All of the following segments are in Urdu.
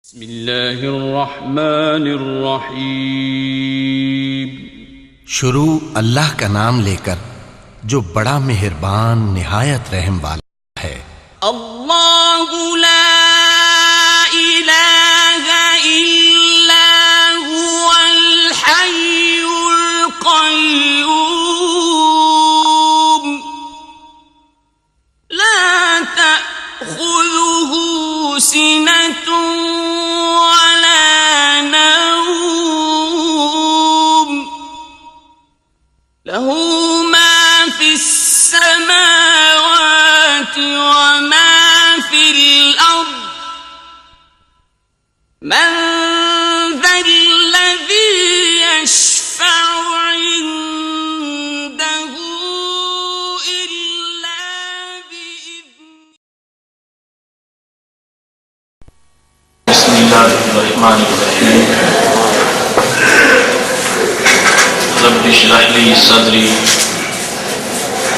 بسم اللہ الرحمن الرحیم۔ شروع اللہ کا نام لے کر جو بڑا مہربان نہایت رحم والا ہے۔ اللہ لا الہ الا هو الحی القیوم لا تأخذه سنة ولا نوم له ما في السماوات وما في الأرض من ذا الذي يشفع عنده إلا بإذنه بسم اللہ الرحمن الرحیم رب اشرح لی صدری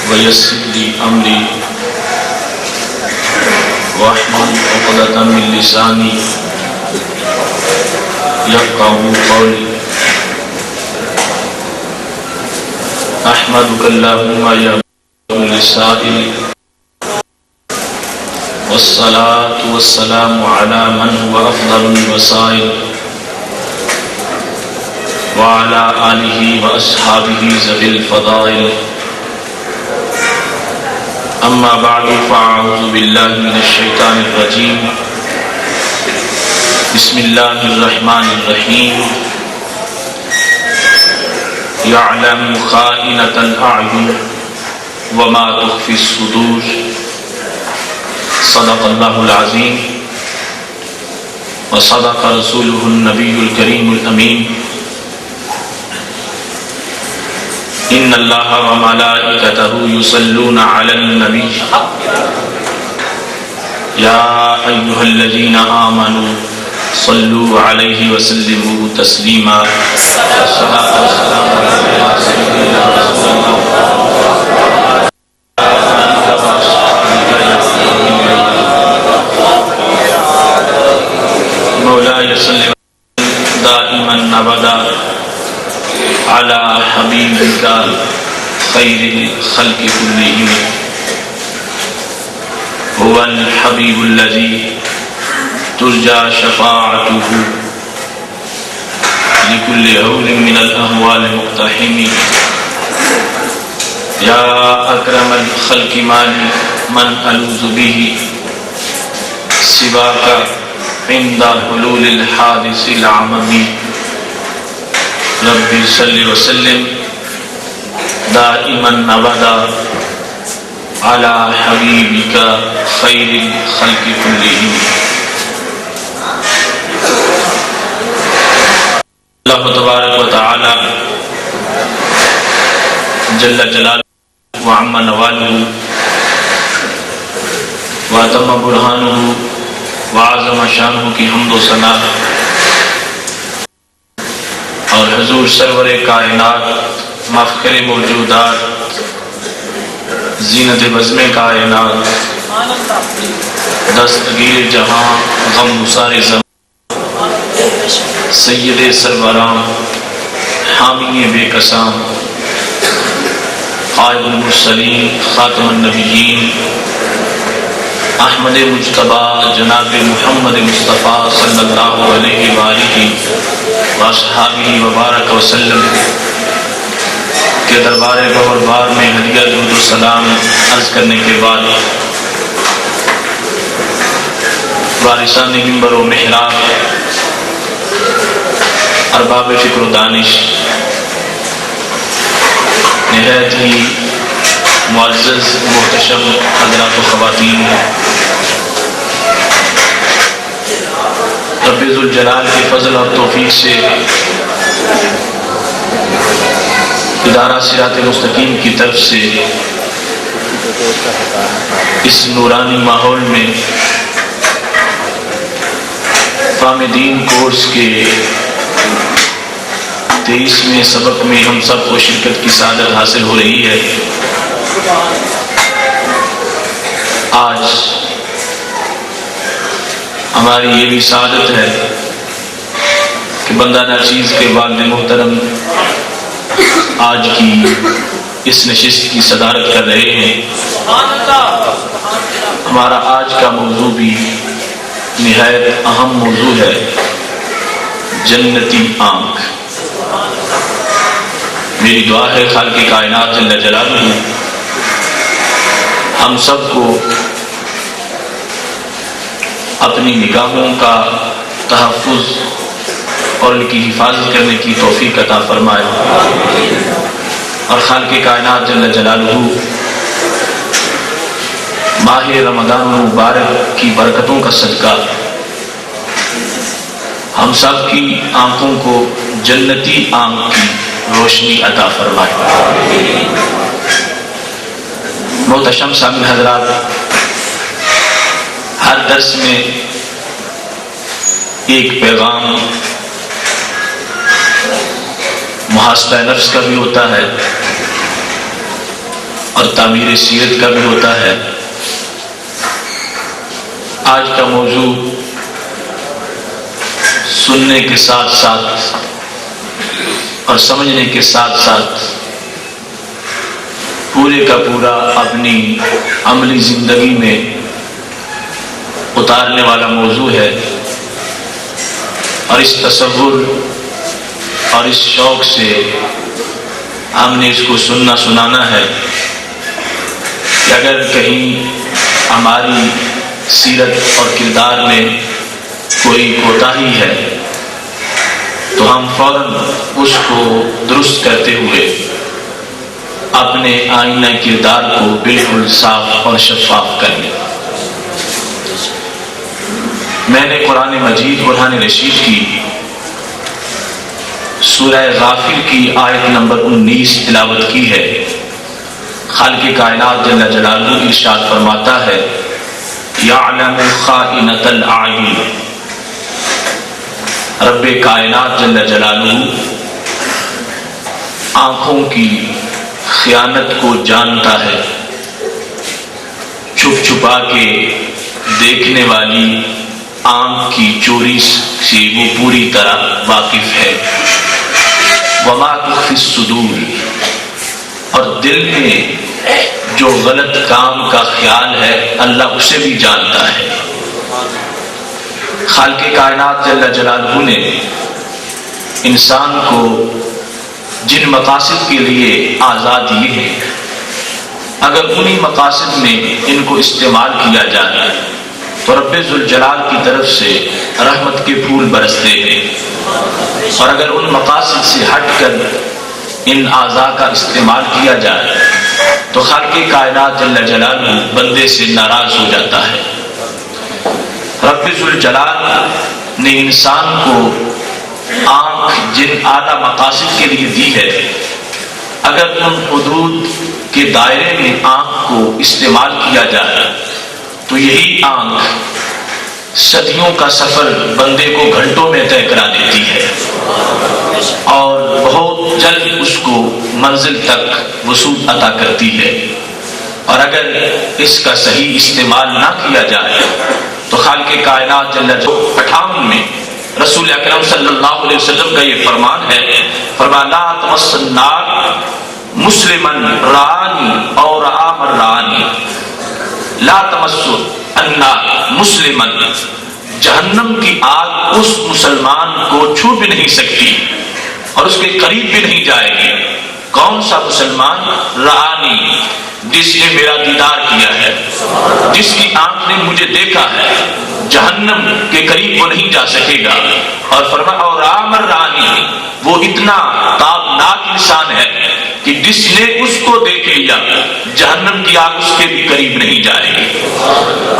ویسر لی امری واحلل عقدۃ من لسانی یفقہوا قولی احمدک اللہم یا کل سائل والصلاة والسلام على من هو أفضل الوسائل وعلى آله وأصحابه ذوي الفضائل أما بعد فأعوذ بالله من الشيطان الرجيم بسم الله الرحمن الرحيم يعلم خائنة الأعين وما تخفي الصدور صدق اللہ العظیم وصدق رسولہ النبی الکریم الامین ان اللہ وملائکتہ یصلون علی النبی یا ایہا الذین آمنوا صلوا علیہ وسلموا تسلیما والصلاة والسلام علی سیدنا رسول اللہ مولاي صل دائما ابدا على حبيبك خير الخلق كلهم هو الحبيب الذي ترجى شفاعته لكل هول من الأهوال مقتحم يا أكرم الخلق مالي من ألوذ به سواك عند حلول الحادث العممی رب صلی وسلم دائما ابدا على حبیبک خیر الخلق کلہم۔ اللہ تبارک و تعالی جل جلالہ وعم نوالہ واتم برہانہ وعظم شانہ کی حمد و ثنا اور حضور سرور کائنات مفخر موجودات زینت بزم کائنات دستگیر جہاں غم گسار زمان سید سروران حامی بے قسام قائد المرسلین خاتم النبیین احمد مجتبی جناب محمد مصطفیٰ صلی اللہ علیہ وآلہ واصحابہ وبارک وسلم کے دربار گوہربار میں ہدیہ درود و سلام عرض کرنے کے بعد وارثان منبر و محراب ارباب فکر و دانش نہایت ہی معزز محتشم حضرات و خواتین، رب ذوالجلال کے فضل اور توفیق سے ادارہ صراط مستقیم کی طرف سے اس نورانی ماحول میں فہم دین کورس کے 23ویں سبق میں ہم سب کو شرکت کی سعادت حاصل ہو رہی ہے۔ آج ہماری یہ بھی سعادت ہے کہ بندہ ناچیز کے والد محترم آج کی اس نشست کی صدارت کر رہے ہیں۔ ہمارا آج کا موضوع بھی نہایت اہم موضوع ہے، جنتی آنکھ۔ میری دعا ہے خالق کائنات جل جلالہ ہم سب کو اپنی نگاہوں کا تحفظ اور ان کی حفاظت کرنے کی توفیق عطا فرمائے، اور خالق کائنات جل جلالہ ماہ رمضان المبارک کی برکتوں کا صدقہ ہم سب کی آنکھوں کو جنتی آنکھ کی روشنی عطا فرمائے۔ محتشم سامعین حضرات، ہر درس میں ایک پیغام محاسبہ نفس کا بھی ہوتا ہے اور تعمیر سیرت کا بھی ہوتا ہے۔ آج کا موضوع سننے کے ساتھ ساتھ اور سمجھنے کے ساتھ ساتھ پورے کا پورا اپنی عملی زندگی میں اتارنے والا موضوع ہے، اور اس تصور اور اس شوق سے ہم نے اس کو سننا سنانا ہے کہ اگر کہیں ہماری سیرت اور کردار میں کوئی کوتاہی ہے تو ہم فوراً اس کو درست کرتے ہوئے اپنے آئینہ کردار کو بالکل صاف اور شفاف کر لیں۔ میں نے قرآن مجید برہان رشید کی سورہ غافر کی آیت نمبر 19 تلاوت کی ہے۔ خالق کائنات جل جلالہ ارشاد فرماتا ہے، یعلم خائنۃ الاعین، رب کائنات جل جلالہ آنکھوں کی خیانت کو جانتا ہے، چھپ چھپا کے دیکھنے والی آنکھ کی چوری سے وہ پوری طرح واقف ہے۔ وما تخفی الصدور، اور دل میں جو غلط کام کا خیال ہے اللہ اسے بھی جانتا ہے۔ خالق کائنات جل جلالہ نے انسان کو جن مقاصد کے لیے آزاد دیے ہیں، اگر انہی مقاصد میں ان کو استعمال کیا جائے تو رب ذوالجلال کی طرف سے رحمت کے پھول برستے ہیں، اور اگر ان مقاصد سے ہٹ کر ان اعضاء کا استعمال کیا جائے تو خالق کائنات جل جلالہ بندے سے ناراض ہو جاتا ہے۔ رب ذوالجلال نے انسان کو آنکھ جن اعلیٰ مقاصد کے لیے دی ہے، اگر ان حدود کے دائرے میں آنکھ کو استعمال کیا جائے تو یہی آنکھ صدیوں کا سفر بندے کو گھنٹوں میں طے کرا دیتی ہے، اور بہت جلد اس کو منزل تک وصول عطا کرتی ہے۔ اور اگر اس کا صحیح استعمال نہ کیا جائے تو خالق کائنات جل جلالہ 58 میں رسول اکرم صلی اللہ علیہ وسلم کا یہ فرمان ہے، فرمایا لا تمس النار مسلمن رانی اور آمر رانی، لا تمس النار مسلمن، جہنم کی آگ اس مسلمان کو چھو بھی نہیں سکتی اور اس کے قریب بھی نہیں جائے گی۔ کون سا مسلمان؟ رانی، جس نے میرا دیدار کیا ہے، جس کی آنکھ نے مجھے دیکھا ہے، جہنم کے قریب وہ نہیں جا سکے گا۔ اور فرمایا اور آمر رانی، وہ اتنا تابناک انسان ہے کہ جس نے اس کو دیکھ لیا جہنم کی آگ اس کے بھی قریب نہیں جائے گی۔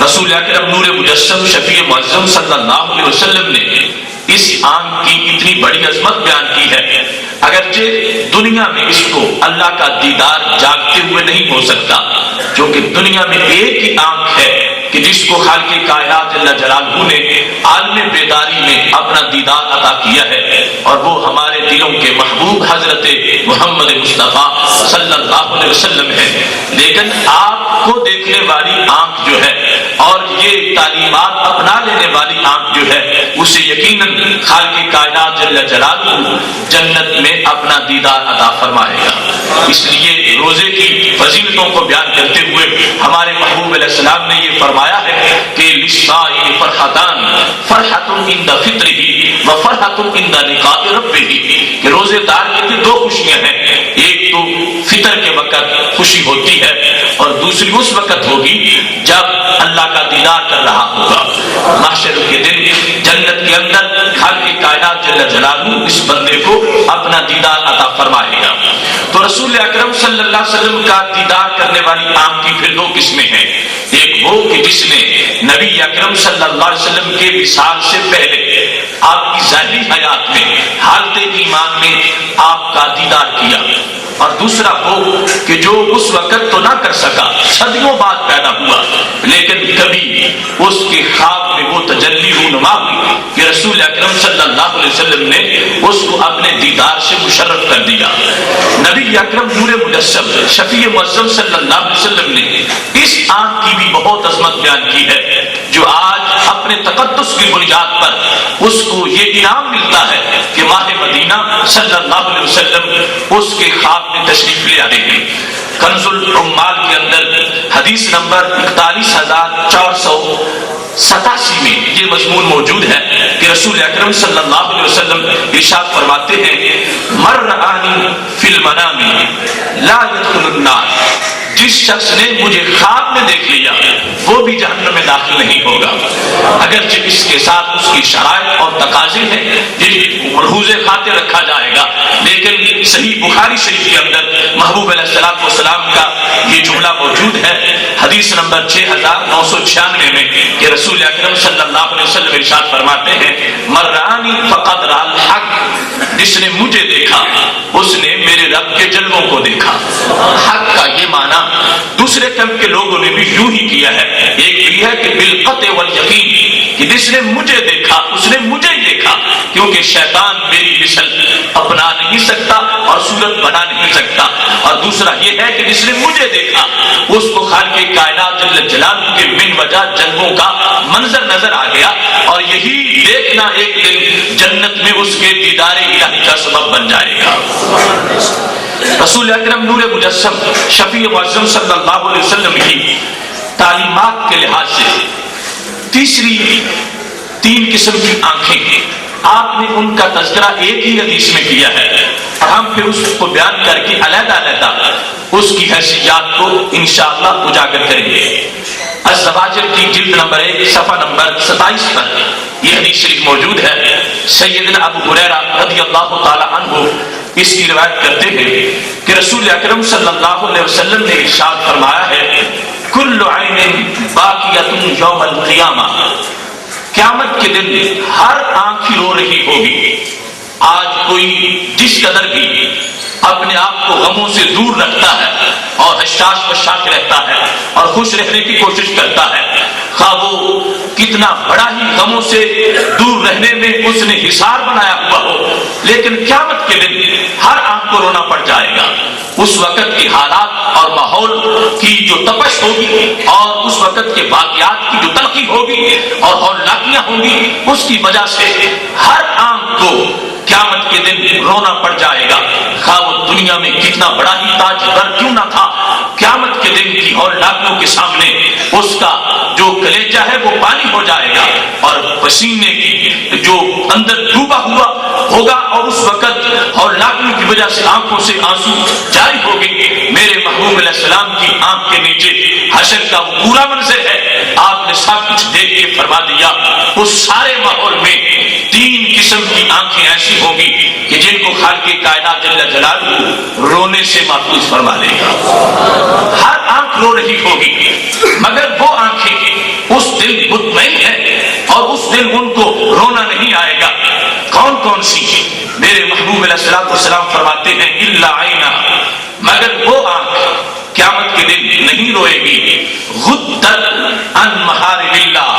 رسول اکرم نور مجسم شفیع معظم صلی اللہ علیہ وسلم نے اس آنکھ کی اتنی بڑی عظمت بیان کی ہے، اگرچہ دنیا میں اس کو اللہ کا دیدار جاگتے ہوئے نہیں ہو سکتا، کیونکہ دنیا میں ایک ہی آنکھ ہے کہ جس کو خالق کائنات جل جلالہ نے عالم بیداری میں اپنا دیدار عطا کیا ہے، اور وہ ہمارے دلوں کے محبوب حضرت محمد مصطفیٰ صلی اللہ علیہ وسلم ہے۔ لیکن آپ کو دیکھنے والی آنکھ جو ہے اور یہ تعلیمات اپنا لینے والی اسے یقیناً خالق کائنات جل جلالہ جنت میں اپنا دیدار عطا فرمائے گا۔ اس لیے روزے کی فضیلتوں کو بیان کرتے ہوئے ہمارے محبوب علیہ السلام نے یہ فرمایا ہے کہ للصائم فرحتان، فرحۃ عند فطرہ و فرحۃ عند لقاء ربہ، کہ روزے دار کی دو خوشیاں ہیں، ایک تو فطر کے وقت خوشی ہوتی ہے اور دوسری اس وقت ہوگی جب اللہ کا دیدار کر رہا ہوگا۔ محشر کے دن جنت کے اندر خالق کائنات جل جلالہ اس بندے کو اپنا دیدار عطا فرمائے گا۔ تو رسول اکرم صلی اللہ علیہ وسلم کا دیدار کرنے والی آنکھ کی پھر دو قسمیں ہیں۔ ایک وہ کہ جس نے نبی اکرم صلی اللہ علیہ وسلم کے وصال سے پہلے آپ کی ظاہری حیات میں حالت ایمان میں آپ کا دیدار کیا، اور دوسرا وہ کہ جو اس وقت تو نہ کر سکا، صدیوں بعد پیدا ہوا، لیکن کبھی اس کے خواب میں وہ تجلی رونما ہوئی کہ رسول اکرم صلی اللہ علیہ وسلم نے اس کو اپنے دیدار سے مشرف کر دیا۔ نبی اکرم نور مجسم شفیع معظم صلی اللہ علیہ وسلم نے اس آنکھ کی بھی بہت عظمت بیان کی ہے، جو آج اپنے تقدس کی بنیاد پر اس کو یہ انعام ملتا ہے کہ ماہ مدینہ صلی اللہ علیہ وسلم اس کے خواب میں تشریف لے آئے ہیں۔ کنز العمال کے اندر حدیث نمبر 41487 میں یہ مضمون موجود ہے کہ رسول اکرم صلی اللہ علیہ وسلم ارشاد فرماتے ہیں مر رآنی فی المنام لا يدخل النار، جس شخص نے مجھے خواب میں دیکھ لیا وہ بھی جہنم میں داخل نہیں ہوگا، اگرچہ اس کے ساتھ اس کی شرائط اور تقاضے ہیں جن کو ملحوظ خاطر رکھا جائے گا، لیکن صحیح بخاری شریف کے اندر محبوب علیہ السلام کا یہ جملہ موجود ہے حدیث نمبر 6996 میں کہ رسول اکرم صلی اللہ علیہ وسلم ارشاد فرماتے ہیں من رآنی فقد رأى الحق، جس نے مجھے دیکھا اس نے میرے رب کے جلووں کو دیکھا۔ حق کا یہ معنی دوسرے کم کے لوگوں نے بھی یوں ہی کیا ہے، ایک یہ ہے کہ بالقطع والیقین، کہ جس نے مجھے دیکھا اس نے مجھے ہی دیکھا، کیونکہ شیطان میری مثل اپنا نہیں سکتا اور صورت بنا نہیں سکتا، اور دوسرا یہ ہے کہ جس نے مجھے دیکھا اس کو خالق کائنات جل جلالہ کے من وجہ جلووں کا منظر نظر آ گیا، اور یہی دیکھنا ایک دن جنت میں اس کے دیدار الہی کا سبب بن جائے گا۔ رسول اکرم نور مجسم شفیع معظم صلی اللہ علیہ وسلم کی تعلیمات کے لحاظ سے تین قسم کی آنکھیں آپ نے ان کا تذکرہ ایک ہی حدیث میں کیا ہے، اور ہم پھر اس کو بیان کر کے علیحدہ علیحدہ اس کی حیثیات کو انشاءاللہ اجاگر کریں گے۔ الزواجر کی جلد نمبر 1 صفحہ نمبر 27 پر یہ حدیث شریف موجود ہے۔ سیدنا ابو ہریرہ رضی اللہ تعالی عنہ اس کی روایت کرتے ہیں کہ رسول اکرم صلی اللہ علیہ وسلم نے ارشاد فرمایا ہے کل عین باقیۃ یوم القیامہ، قیامت کے دن ہر آنکھ رو رہی ہوگی۔ آج کوئی جس قدر بھی اپنے آپ کو غموں سے دور رکھتا ہے اور حشاش بشاش رہتا ہے اور خوش رہنے کی کوشش کرتا ہے، خواہ وہ کتنا بڑا ہی غموں سے دور رہنے میں اس نے حصار بنایا ہوا ہو، لیکن قیامت کے دن ہر آنکھ کو رونا پڑ جائے گا۔ اس وقت کے حالات اور ماحول کی جو تپش ہوگی اور اس وقت کے واقعات کی جو تلخی ہوگی اور ہولناکیاں ہوں گی، اس کی وجہ سے ہر آنکھ کو قیامت کے دن رونا پڑ جائے گا، خواہ وہ دنیا میں کتنا بڑا ہی تاجور کیوں نہ تھا۔ قیامت کے دن کی ہولناکیوں کے سامنے اس کا جو کلیجہ ہے وہ پانی ہو جائے گا، اور پسینے کی جو اندر ڈوبا ہوا ہوگا، اور اس وقت ہولناکیوں کی وجہ سے آنکھوں سے آنسو جاری ہوگی۔ میرے محبوب علیہ السلام کی آنکھ کے نیچے حشر کا وہ پورا منظر ہے، آپ نے سب کچھ دیکھ کے فرما دیا۔ اس سارے ماحول میں 3 قسم کی آنکھیں ایسی ہوگی کہ جن کو خالق کائنات جل جلالہ رونے سے محفوظ فرما لے گا۔ ہر آنکھ رو رہی ہوگی، مگر وہ آنکھیں اس دن مطمئن ہیں اور اس دن ان کو رونا نہیں آئے گا۔ کون کون سی؟ میرے محبوب علیہ السلام فرماتے ہیں الا عینا، مگر وہ آنکھ قیامت کے دن نہیں روئے گی غدت عن محارم اللہ،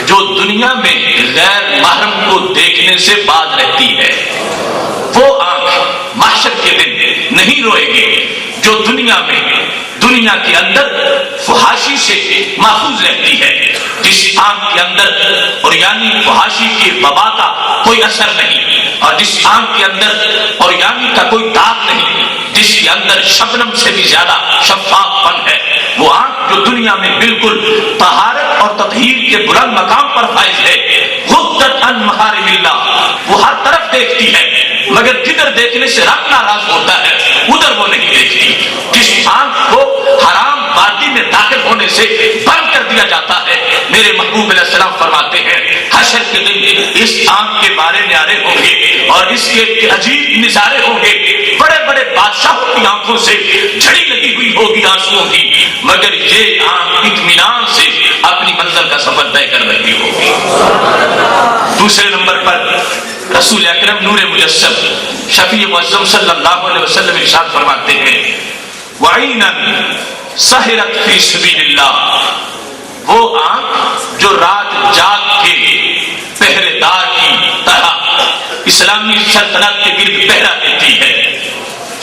جو دنیا میں غیر محرم کو دیکھنے سے باز رہتی ہے۔ وہ آنکھ محشر کے دن نہیں روئے گے جو دنیا کے اندر فحاشی سے محفوظ رہتی ہے، جس آنکھ کے اندر اور یعنی فحاشی کی وبا کا کوئی اثر نہیں، اور جس آنکھ کے اندر اور یعنی کا کوئی داغ نہیں، جس کے اندر شبنم سے بھی زیادہ شفاف پن ہے، وہ آنکھ جو دنیا میں بالکل طہارت اور تطہیر کے بلند مقام پر فائز ہے، غضت عن محارم اللہ، وہ ہر طرف دیکھتی ہے مگر جدھر دیکھنے سے رب ناراض ہوتا ہے ادھر وہ نہیں دیکھتی۔ جس آنکھ کو حرام وادی میں داخل ہونے سے بند کر دیا جاتا ہے، میرے محبوب علیہ السلام فرماتے ہیں حشر کے دن اس آنکھ کے بارے نعرے ہوں گے اور اس کے عجیب نظارے ہوں گے، بڑے بڑے بادشاہوں کی آنکھوں سے جھڑی لگی ہوئی ہوگی آنسوؤں کی، مگر یہ آنکھ اطمینان سے اپنی منزل کا سفر طے کر رہی ہوگی۔ دوسرے نمبر پر رسول اکرم نور مجسم شفیع معظم صلی اللہ علیہ وسلم ارشاد فرماتے ہیں وَعَيْنًا سَهِرَتْ فِي سَبِيلِ اللَّهِ، وہ آنکھ جو رات جاگ کے پہرے دار کی طرح اسلامی سلطنت کے گرد پہرا دیتی ہے۔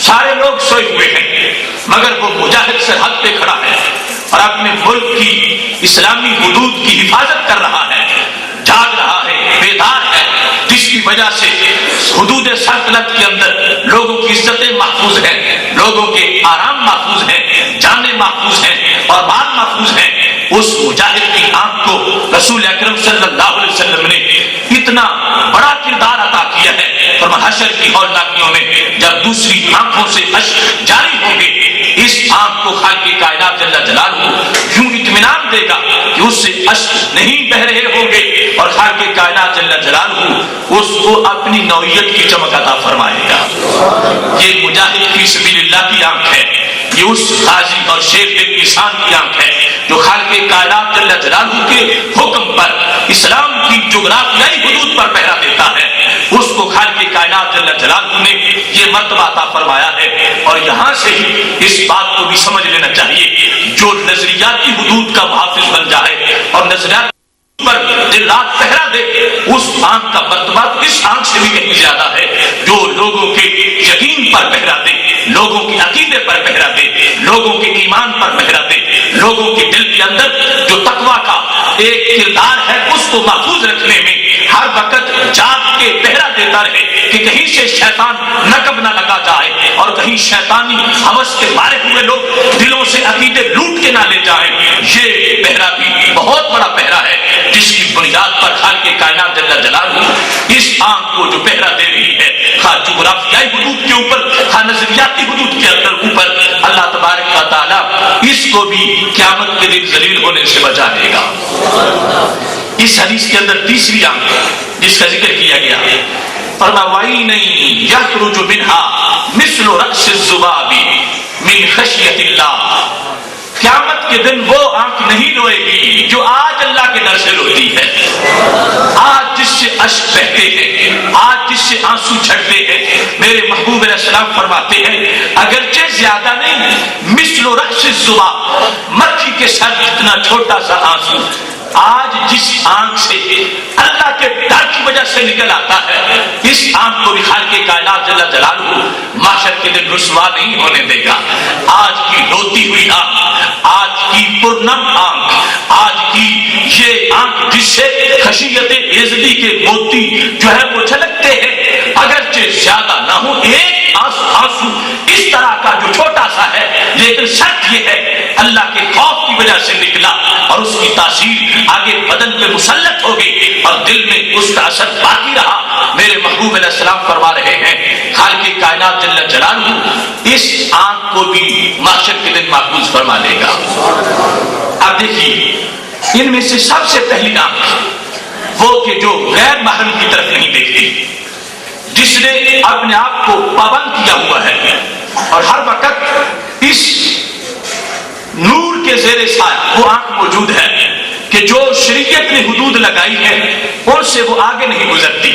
سارے لوگ سوئے ہوئے ہیں مگر وہ مجاہد سرحد پہ کھڑا ہے اور اپنے ملک کی اسلامی حدود کی حفاظت کر رہا ہے، جاگ رہا ہے، بیدار ہے، جس کی وجہ سے حدود سلطنت کے اندر لوگوں کی عزتیں محفوظ ہیں، لوگوں کے آرام محفوظ ہیں، جانیں محفوظ ہیں اور مال محفوظ ہیں۔ اس مجاہد کی آنکھ کو رسول اکرم صلی اللہ علیہ وسلم نے اتنا بڑا کردار عطا کیا ہے، اور محشر کی ہولناکیوں میں جب دوسری آنکھوں سے اشک جاری ہوں گے، اس آنکھ کو خالق کائنات جل جلالہ یوں اطمینان دے گا کہ اس سے اشک نہیں بہ رہے ہوں گے، اور خالق کائنات جل جلالہ اس کو اپنی نوعیت کی چمک عطا فرمائے گا۔ یہ مجاہد فی سبیل اللہ کی آنکھ ہے، یہ اس غازی اور شیر بے کسان کی آنکھ ہے جو خالق کائنات جل جلالہ کے حکم پر اسلام کی جغرافیائی حدود پر پہرا دیتا ہے۔ اس کو خالق کائنات جل جلالہ نے یہ مرتبہ عطا فرمایا ہے، اور یہاں سے ہی اس بات کو بھی سمجھ لینا چاہیے جو نظریاتی حدود کا محافظ بن جائے اور نظریات پر دن رات پہرا دے، اس آنکھ کا مرتبہ اس آنکھ سے بھی کہیں زیادہ ہے جو لوگوں کے یقین پر پہرا دے، لوگوں کے عقیدے پر پہرا دے، لوگوں کے ایمان پر پہرا دے، لوگوں کے دل کے اندر جو تقویٰ کا ایک کردار ہے اس کو محفوظ رکھنے میں ہر وقت جاگ کے پہرا دیتا رہے کہ کہیں سے شیطان نقب نہ لگا جائے اور کہیں شیطانی ہوس کے مارے ہوئے لوگ دلوں سے عقیدے لوٹ کے نہ لے جائیں۔ یہ پہرا بھی بہت بڑا پہرا ہے جس کی بنیاد پر خالق کائنات جل جلالہ اس آنکھ کو جو پہرا دے رہی ہے، خواہ جغرافیائی حدود کے اوپر، خواہ نظریاتی حدود کے اندر اوپر، اللہ تبارک و تعالیٰ اس کو بھی قیامت کے دن ذلیل ہونے سے بچا دے گا۔ اس حدیث کے اندر تیسری آنکھ جس کا ذکر کیا گیا، فرمایا یخرج منها مثل رأس الذباب من خشیۃ اللہ، قیامت کے دن وہ آنکھ نہیں روئے گی جو آج اللہ کے ڈر سے روتی ہے، آج جس سے اشک بہتے ہیں، آج جس سے آنسو جھڑتے ہیں۔ میرے محبوب علیہ السلام فرماتے ہیں اگرچہ زیادہ نہیں، مثل رأس الذباب، مکھی کے سر جتنا چھوٹا سا آنسو آج جس آنکھ سے اللہ کے ڈر کی وجہ سے نکل آتا ہے، اس آنکھ کو بھی خالق کائنات جل جلالہ محشر کے دن رسوا نہیں ہونے دے گا۔ آج کی روتی ہوئی آنکھ، آج کی پرنم آنکھ، آج کی یہ آنکھ جس سے خشیت عزتی کے موتی جو ہے وہ جھلکتے ہیں، اگرچہ زیادہ نہ ہو، ایک آنسو اس طرح کا جو چھوٹا سا ہے، لیکن شرط یہ ہے اللہ کے خوف کی وجہ سے نکلا اور اس کی تاثیر آگے بدن پہ مسلط ہو گئی اور دل میں اس کا اثر باقی رہا۔ میرے محبوب علیہ السلام فرما رہے ہیں خالق کائنات جل جلالہ اس آنکھ کو بھی محشر کے دن محفوظ فرما لے گا۔ اب دیکھیے ان میں سے سب سے پہلی آنکھ وہ کہ جو غیر محرم کی طرف نہیں دیکھتی، جس نے اپنے آپ کو پابند کیا ہوا ہے اور ہر وقت اس نور کے زیر سایہ وہ آنکھ موجود ہے کہ جو شریعت نے حدود لگائی ہے ان سے وہ آگے نہیں گزرتی،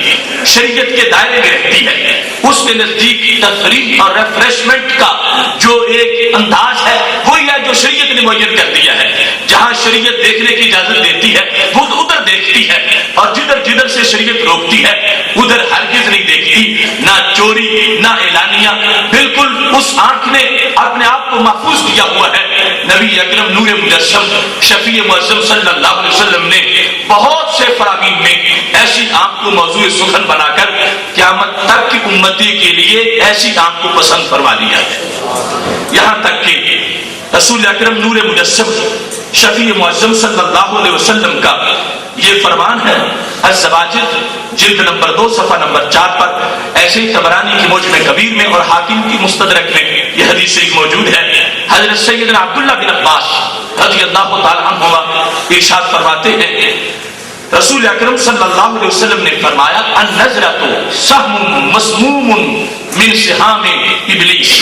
شریعت کے دائرے میں رہتی ہے۔ اس کے نزدیک تفریح اور ریفریشمنٹ کا جو ایک انداز ہے وہی ہے جو شریعت نے معین کر دیا ہے۔ جہاں شریعت دیکھنے کی اجازت دیتی ہے وہ ادھر دیکھتی ہے، اور جدھر جدھر سے شریعت روکتی ہے ادھر ہرگز نہیں دیکھتی، نہ چوری نہ اعلانیہ، بالکل بالکل اس آنکھ نے اپنے آپ کو محفوظ کیا ہوا ہے. نبی اکرم نور مجسم شفیع معظم صلی اللہ علیہ وسلم نے بہت سے فرامین میں ایسی آنکھ کو موضوع سخن بنا کر قیامت تک کی امتی کے لیے ایسی آنکھ کو پسند فرما دیا ہے. یہاں تک کہ رسول اکرم نور مجسم شفیع معظم صلی اللہ علیہ وسلم کا یہ فرمان ہے الزواجر جلد نمبر 2 صفحہ نمبر 4 پر، ایسے ہی طبرانی کی معجم کبیر میں اور حاکم کی مستدرک میں یہ حدیث شریف موجود ہے. حضرت سیدنا عبداللہ بن عباس رضی اللہ تعالی عنہما ارشاد فرماتے ہیں رسول اکرم صلی اللہ علیہ وسلم نے فرمایا النظرۃ سہم مسموم من سہام ابلیس.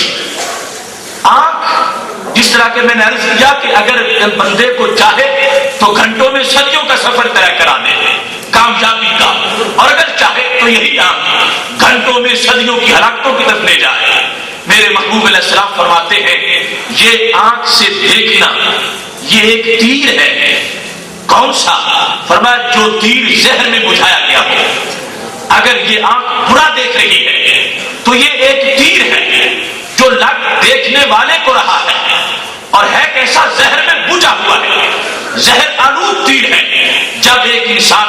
آنکھ جس طرح کہ میں نے عرض کیا کہ اگر بندے کو چاہے تو گھنٹوں میں صدیوں کا سفر طے کرا دے کامیابی کا، اور اگر چاہے تو یہی آنکھ گھنٹوں میں صدیوں کی ہلاکتوں کی طرف لے جائے. میرے محبوب علیہ السلام فرماتے ہیں یہ آنکھ سے دیکھنا یہ ایک تیر ہے. کون سا؟ فرمایا جو تیر ذہن میں بجھایا گیا ہو. اگر یہ آنکھ برا دیکھ رہی ہے تو یہ ایک تیر ہے جو لگ دیکھنے والے کو رہا ہے، اور ہے کیسا؟ زہر میں بجھا ہوا ہے، زہر آلود تیر ہے. جب ایک انسان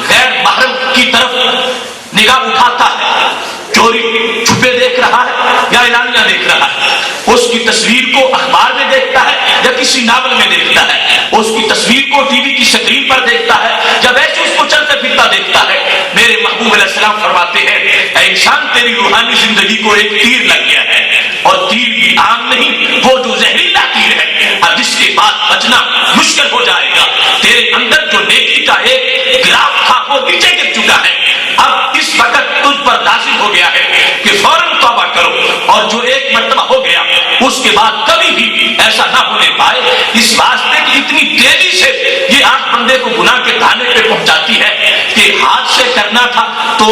غیر محرم کی طرف نگاہ اٹھاتا ہے، چوری چھپے دیکھ رہا ہے یا اعلانیہ دیکھ رہا ہے، اس کی تصویر کو اخبار میں دیکھتا ہے یا کسی ناول میں دیکھتا ہے، اس کی تصویر کو ٹی وی کی اسکرین پر دیکھتا ہے یا ویسے اس کو چلتا پھرتا دیکھتا ہے. میرے محبوب علیہ السلام فرماتے ہیں اے انسان تیری روحانی زندگی کو ایک تیر لگ گیا ہے، اور تیر بھی عام نہیں، وہ جو زہریلا تیر ہے اب جس کے بعد بچنا مشکل ہو جائے گا. تیرے اندر جو نیکی کا ایک گراف تھا وہ نیچے گر چکا ہے. اب اس وقت تجھ پر لازم ہو گیا ہے کہ فوراً توبہ کرو، اور جو ایک مرتبہ ہو گیا اس کے بعد کبھی بھی ایسا نہ ہونے پائے. اس واسطے کہ اتنی تیزی سے یہ آنکھ بندے کو گناہ کے دانے پہ پہنچاتی ہے کہ ہاتھ سے کرنا تھا تو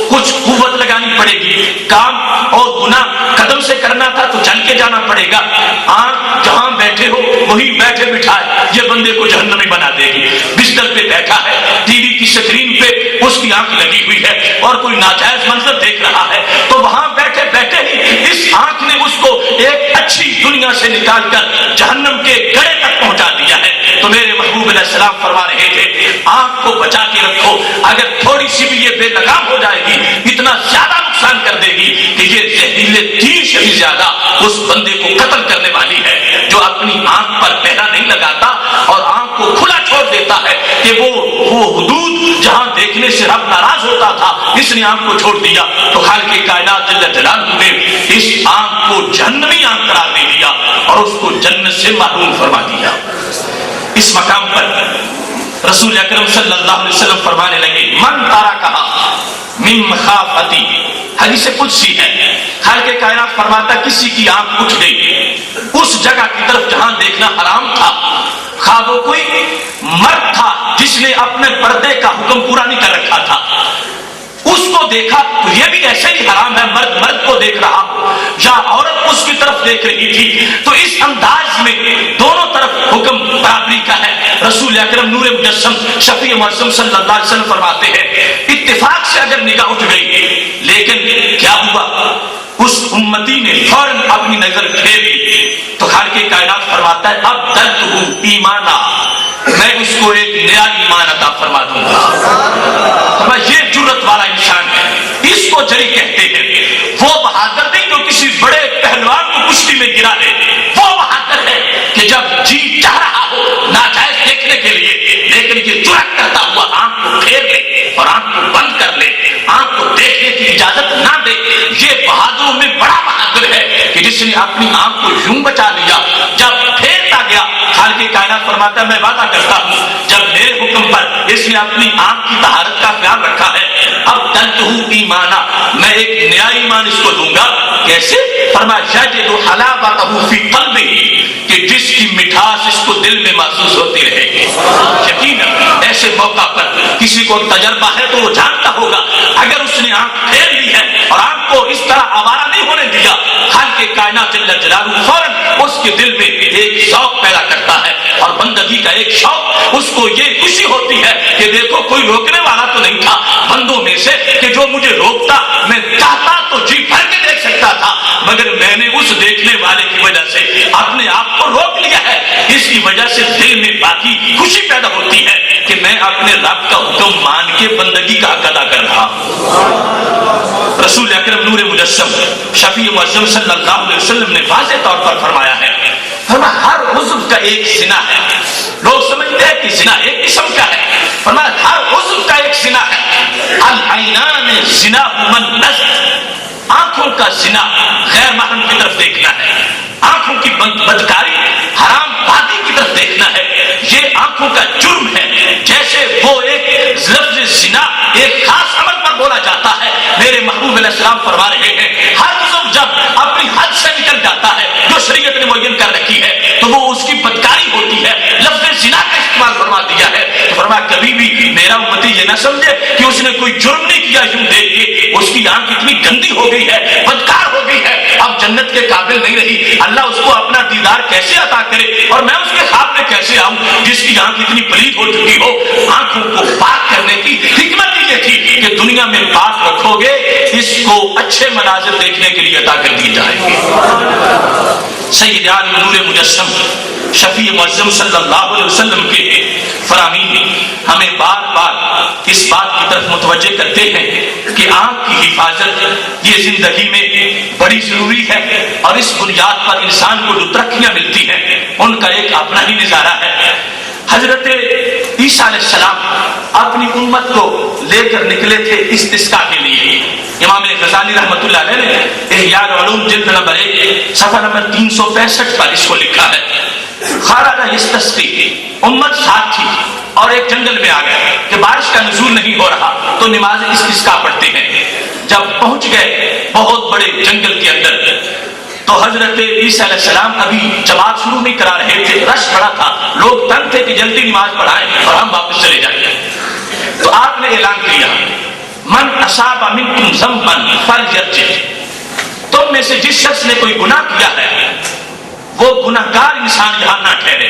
کچھ قوت لگانی پڑے گی، کام اور گناہ قدم سے کرنا تھا تو چل کے جانا پڑے گا. آنکھ جہاں بیٹھے ہو وہی بیٹھے بٹھائے یہ بندے کو جہنمی بنا دے گی. بستر پہ بیٹھا ہے، ٹی وی کی اسکرین پہ اس کی آنکھ لگی ہوئی ہے اور کوئی ناجائز منظر دیکھ رہا ہے، تو وہاں بیٹھے بیٹھے ہی اس آنکھ نے اس کو ایک اچھی دنیا سے نکال کر جہنم کے گڑے تک پہنچا دیا ہے. تو میرے محبوب علیہ السلام فرما رہے تھے آنکھ کو بچا کے رکھو، اگر تھوڑی سی بھی یہ بے لگام ہو جائے گی اتنا زیادہ نقصان کر دے گی کہ یہ زہریلے تیر سے بھی زیادہ اس بندے کو قتل کرنے والی ہے جو اپنی آنکھ پر پہرا نہیں لگاتا اور آنکھ کو کھلا چھوڑ دیتا ہے کہ وہ حدود جہاں دیکھنے سے رب ناراض ہوتا تھا اس نے آنکھ کو چھوڑ دیا. تو خالق کائنات جل جلالہ نے اس آنکھ کو جہنمی آنکھ قرار دے دیا اور اس کو جنت سے محروم فرما دیا. اس مقام پر رسول اکرم صلی اللہ علیہ وسلم فرمانے لگے من ترکھا من مخافتی، حدیث قدسی ہے. خالق کائنات فرماتا کسی کی آنکھ اٹھ گئی اس جگہ کی طرف جہاں دیکھنا حرام تھا، خواہ وہ کوئی مرد تھا جس نے اپنے پردے کا حکم پورا نہیں کر رکھا تھا، اس کو دیکھا تو یہ بھی ایسے ہی حرام ہے مرد مرد کو دیکھ رہا یا عورت اس کی طرف دیکھ رہی تھی. تو اس انداز میں دونوں طرف حکم برابری کا ہے. رسول اکرم نور مجسم شفیع معظم صلی اللہ علیہ وسلم فرماتے ہیں اتفاق سے اگر نگاہ اٹھ گئی لیکن کیا ہوا اس امتی نے فوراً اپنی نظر پھیر لی تو خالق کائنات فرماتا ہے اب دلتہ ایمانا، میں اس کو ایک نیا ایمان عطا فرما دوں گا. یہ جرت والا انسان ہے، اس کو جری کہتے ہیں. وہ بہادر نہیں جو کسی بڑے پہلوان کو کشتی میں گرا لے، وہ بہادر ہے کہ جب جی چاہ رہا ہو ناجائز دیکھنے کے لیے لیکن یہ جرت کرتا ہوا آنکھ کو پھیر لے اور آنکھ کو بند کر لے، آنکھ کو دیکھنے کی اجازت نہ دے. یہ بہادروں میں بڑا بہادر ہے کہ جس نے اپنی آنکھ کو یوں بچا لیا. جب پھیرتا گیا خالق کائنات فرماتا ہے میں وعدہ کرتا ہوں جب میرے حکم پر اس نے اپنی آنکھ کی طہارت کا خیال رکھا ہے اب دلتہ ایمانا، میں ایک نیا ایمان اس کو دوں گا. کیسے؟ فرمایا یجد حلاوتہ فی قلبہ، کہ جس کی مٹھاس اس کو دل میں محسوس ہوتی رہے گی. یقیناً ایسے موقع پر کسی کو تجربہ ہے تو وہ جانتا ہوگا اگر اس نے آنکھ پھیر لی ہے اور آنکھ کو اس طرح آوارہ نہیں ہونے دیا خالق کائنات جل جلالہ فوراً اس کے دل میں ایک شوق پیدا کرتا ہے اور بندگی کا ایک شوق. اس کو یہ خوشی ہوتی ہے کہ دیکھو کوئی روکنے والا تو نہیں تھا بندوں میں سے کہ جو مجھے روکتا، میں چاہتا تو جی بھر کے دیکھ سکتا تھا مگر میں نے اپنے آپ کو روک لیا ہے، اس کی وجہ سے دل میں باقی خوشی پیدا ہوتی ہے کہ میں اپنے رب کا حکم مان کے بندگی کا حق ادا کر رہا ہوں۔ رسول اکرم نور مجسم شفیع معظم صلی اللہ علیہ وسلم نے واضح طور پر فرمایا ہے، فرمایا ہر عضو کا ایک زنا ہے۔ لوگ سمجھتے ہیں کہ زنا ایک قسم کا ہے، فرمایا ہر عضو کا ایک زنا ہے۔ العینان زناہما النظر، آنکھوں کا زنا غیر محرم کی طرف دیکھنا ہے، آنکھوں کی بدکاری حرام باتیں کی طرف دیکھنا ہے، یہ آنکھوں کا جرم ہے۔ جیسے وہ ایک لفظ زنا ایک خاص عمل پر بولا جاتا ہے، میرے محبوب علیہ السلام فرما رہے ہیں ہر عضو جب اپنی حد سے نکل جاتا ہے جو شریعت نے معین کر رکھی ہے تو وہ اس کی بدکاری ہوتی ہے، لفظ زنا کا استعمال فرما دیا ہے۔ تو فرمایا کبھی بھی میرا امتی یہ نہ سمجھے کہ اس نے کوئی جرم نہیں کیا، یوں دیکھ کے اس کی آنکھ اتنی گندی ہو گئی ہے، بدکار ہو گئی ہے، اب جنت کے قابل نہیں رہی، اللہ اس کو اپنا دیدار کیسے عطا کرے اور میں اس کے خواب میں کیسے آؤں جس کی آنکھ اتنی پلید ہو چکی ہو۔ آنکھوں کو پاک کرنے کی حکمت یہ تھی کہ دنیا میں پاک رکھو گے اس کو اچھے مناظر دیکھنے کے لیے عطا کر دیے جائیں گے۔ سید عالم نور مجسم شفیع معظم صلی اللہ علیہ وسلم کے فرامین ہمیں بار بار اس بات کی طرف متوجہ کرتے ہیں کہ آنکھ کی حفاظت یہ زندگی میں بڑی ضروری ہے، اور اس بنیاد پر انسان کو جو ترقیاں ملتی ہیں ان کا ایک اپنا ہی نظارہ ہے۔ حضرت عیسیٰ علیہ السلام اپنی امت کو لے کر نکلے تھے استسقاء کے لیے۔ امام غزالی رحمۃ اللہ علیہ نے احیاء العلوم جلد نمبر 1 صفحہ نمبر 365 پر اس کو لکھا ہے، خرج یستسقی، امت ساتھ تھی اور ایک جنگل میں آ گئے کہ بارش کا نزول نہیں ہو رہا تو نماز استسقاء پڑھتے ہیں۔ جب پہنچ گئے بہت بڑے جنگل کے اندر تو حضرت عیسیٰ علیہ السلام ابھی جماعت شروع نہیں کرا رہے تھے، رش بڑا تھا، لوگ تنگ تھے کہ جلدی نماز پڑھائیں اور ہم واپس چلے جائیں۔ تو آپ نے اعلان کیا من اصاب منکم ذنبا فلیرجع، تم میں سے جس شخص نے کوئی گناہ کیا ہے وہ گناہگار انسان یہاں نہ ٹھہرے،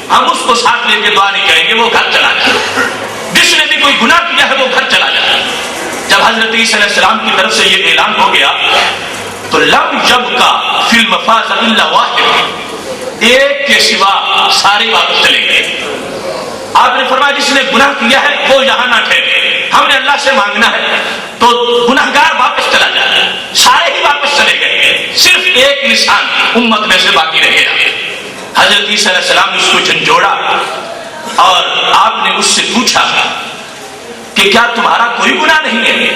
ہم اس کو ساتھ لے کے دعا نہیں کریں گے، وہ گھر چلا جائے۔ جس نے بھی کوئی گناہ کیا ہے وہ گھر چلا جائے۔ جب حضرت عیسیٰ علیہ السلام کی طرف سے یہ اعلان ہو گیا تو لم یبقى فی المفاز الا واحد، ایک کے سوا سارے واپس چلے گئے۔ آپ نے فرمایا جس نے گناہ کیا ہے وہ یہاں نہ ٹھہرے، ہم نے اللہ سے مانگنا ہے تو گناہگار واپس چلا جائے۔ سارے ہی واپس چلے گئے، صرف ایک انسان امت میں سے باقی رہ گیا۔ حضرت عیسیٰ علیہ السلام نے اس کو جھنجھوڑا اور آپ نے اس سے پوچھا کہ کیا تمہارا کوئی گناہ نہیں ہے،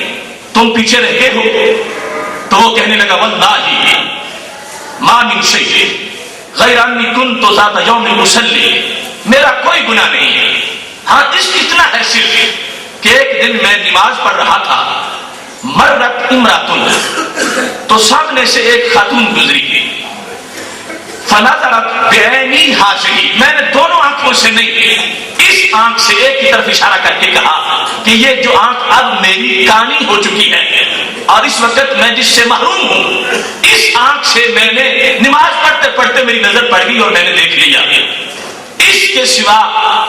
تم پیچھے رہ گئے ہو؟ تو وہ کہنے لگا واللہ ما من شیء غیر انی کنت ذات یوم اصلی، میرا کوئی گناہ نہیں ہے، ہاں اس اتنا ہے صرف کہ ایک دن میں نماز پڑھ رہا تھا، مرت امراتن، تو سامنے سے ایک خاتون گزری، فنظرت بعینی ہذہ، میں نے دونوں آنکھوں سے نہیں اس آنکھ سے ایک کی طرف اشارہ کر کے کہا کہ یہ جو آنکھ اب میری کانی ہو چکی ہے اور اس وقت میں جس سے محروم ہوں، اس آنکھ سے میں نے نماز پڑھتے پڑھتے میری نظر پڑ گئی اور میں نے دیکھ لیا، اس کے سوا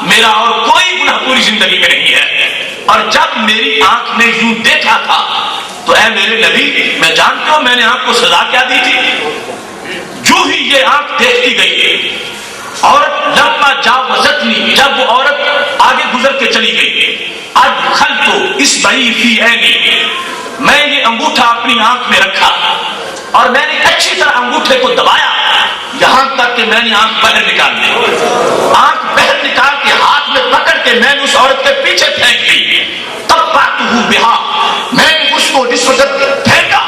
میرا اور کوئی گناہ پوری زندگی میں نہیں ہے۔ اور جب میری آنکھ نے یوں دیکھا تھا تو اے میرے نبی، میں جانتا ہوں میں نے آنکھ کو سزا کیا دی تھی، جو ہی یہ آنکھ دیکھتی گئی عورت لما جاوزتنی، جب وہ عورت آگے گزر کے چلی گئی، ادخلت اصبعی فی عینی، میں یہ انگوٹھا اپنی آنکھ میں رکھا اور میں نے اچھی طرح انگوٹھے کو دبایا یہاں تک کہ میں نے آنکھ باہر نکال دی، آنکھ باہر نکال کے ہاتھ میں پکڑ کے میں نے اس عورت کے پیچھے پھینک دی، تب باتہ بہا، میں نے اس کو جس وقت پھینکا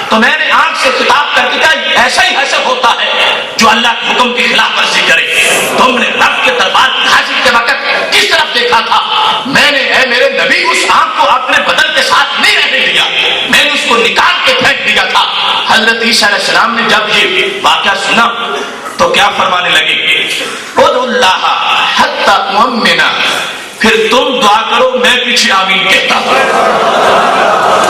تو میں نے آنکھ سے خطاب کر کے کہا ایسا ہی حشر ہوتا ہے جو اللہ کے حکم کی خلاف ورزی کرے، تم نے رب کے دربار کی حاضری کے وقت کس طرف دیکھا تھا؟ میں نے اے میرے نبی اس آنکھ کو اپنے بدن کے ساتھ نہیں رہنے دیا، میں نے اس کو نکال کے پھینک دیا تھا۔ حضرت عیسیٰ علیہ السلام نے جب یہ واقعہ سنا تو کیا فرمانے لگے، ادعوا اللہ حتی اؤمنا، پھر تم دعا کرو میں پیچھے آمین کہتا ہوں۔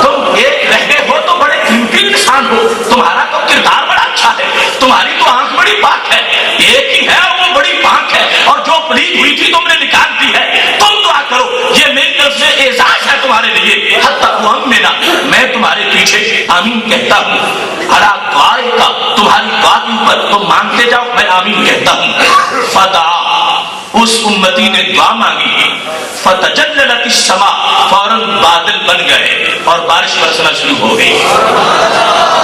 تم ایک رہے ہو تو بڑے قیمتی انسان ہو، تمہارا تو کردار بڑا اچھا ہے، تمہاری تو آنکھ بڑی پاک ہے، ایک ہی ہے وہ بڑی پاک ہے، اور جو پلید ہوئی تھی تم نے نکال دی ہے، تم دعا کرو، یہ میری طرف سے اعزاز ہے تمہارے تمہارے لیے حتی اؤمنا، میں تمہارے پیچھے آمین کہتا ہوں، علی دعائے کا، تمہاری دعا کے اوپر تم مانگتے جاؤ، میں آمین کہتا ہوں۔ فدعا، اس امتی نے دعا مانگی، فتجللت السماء، فوراً بادل بن گئے اور بارش برسنا شروع ہو گئی۔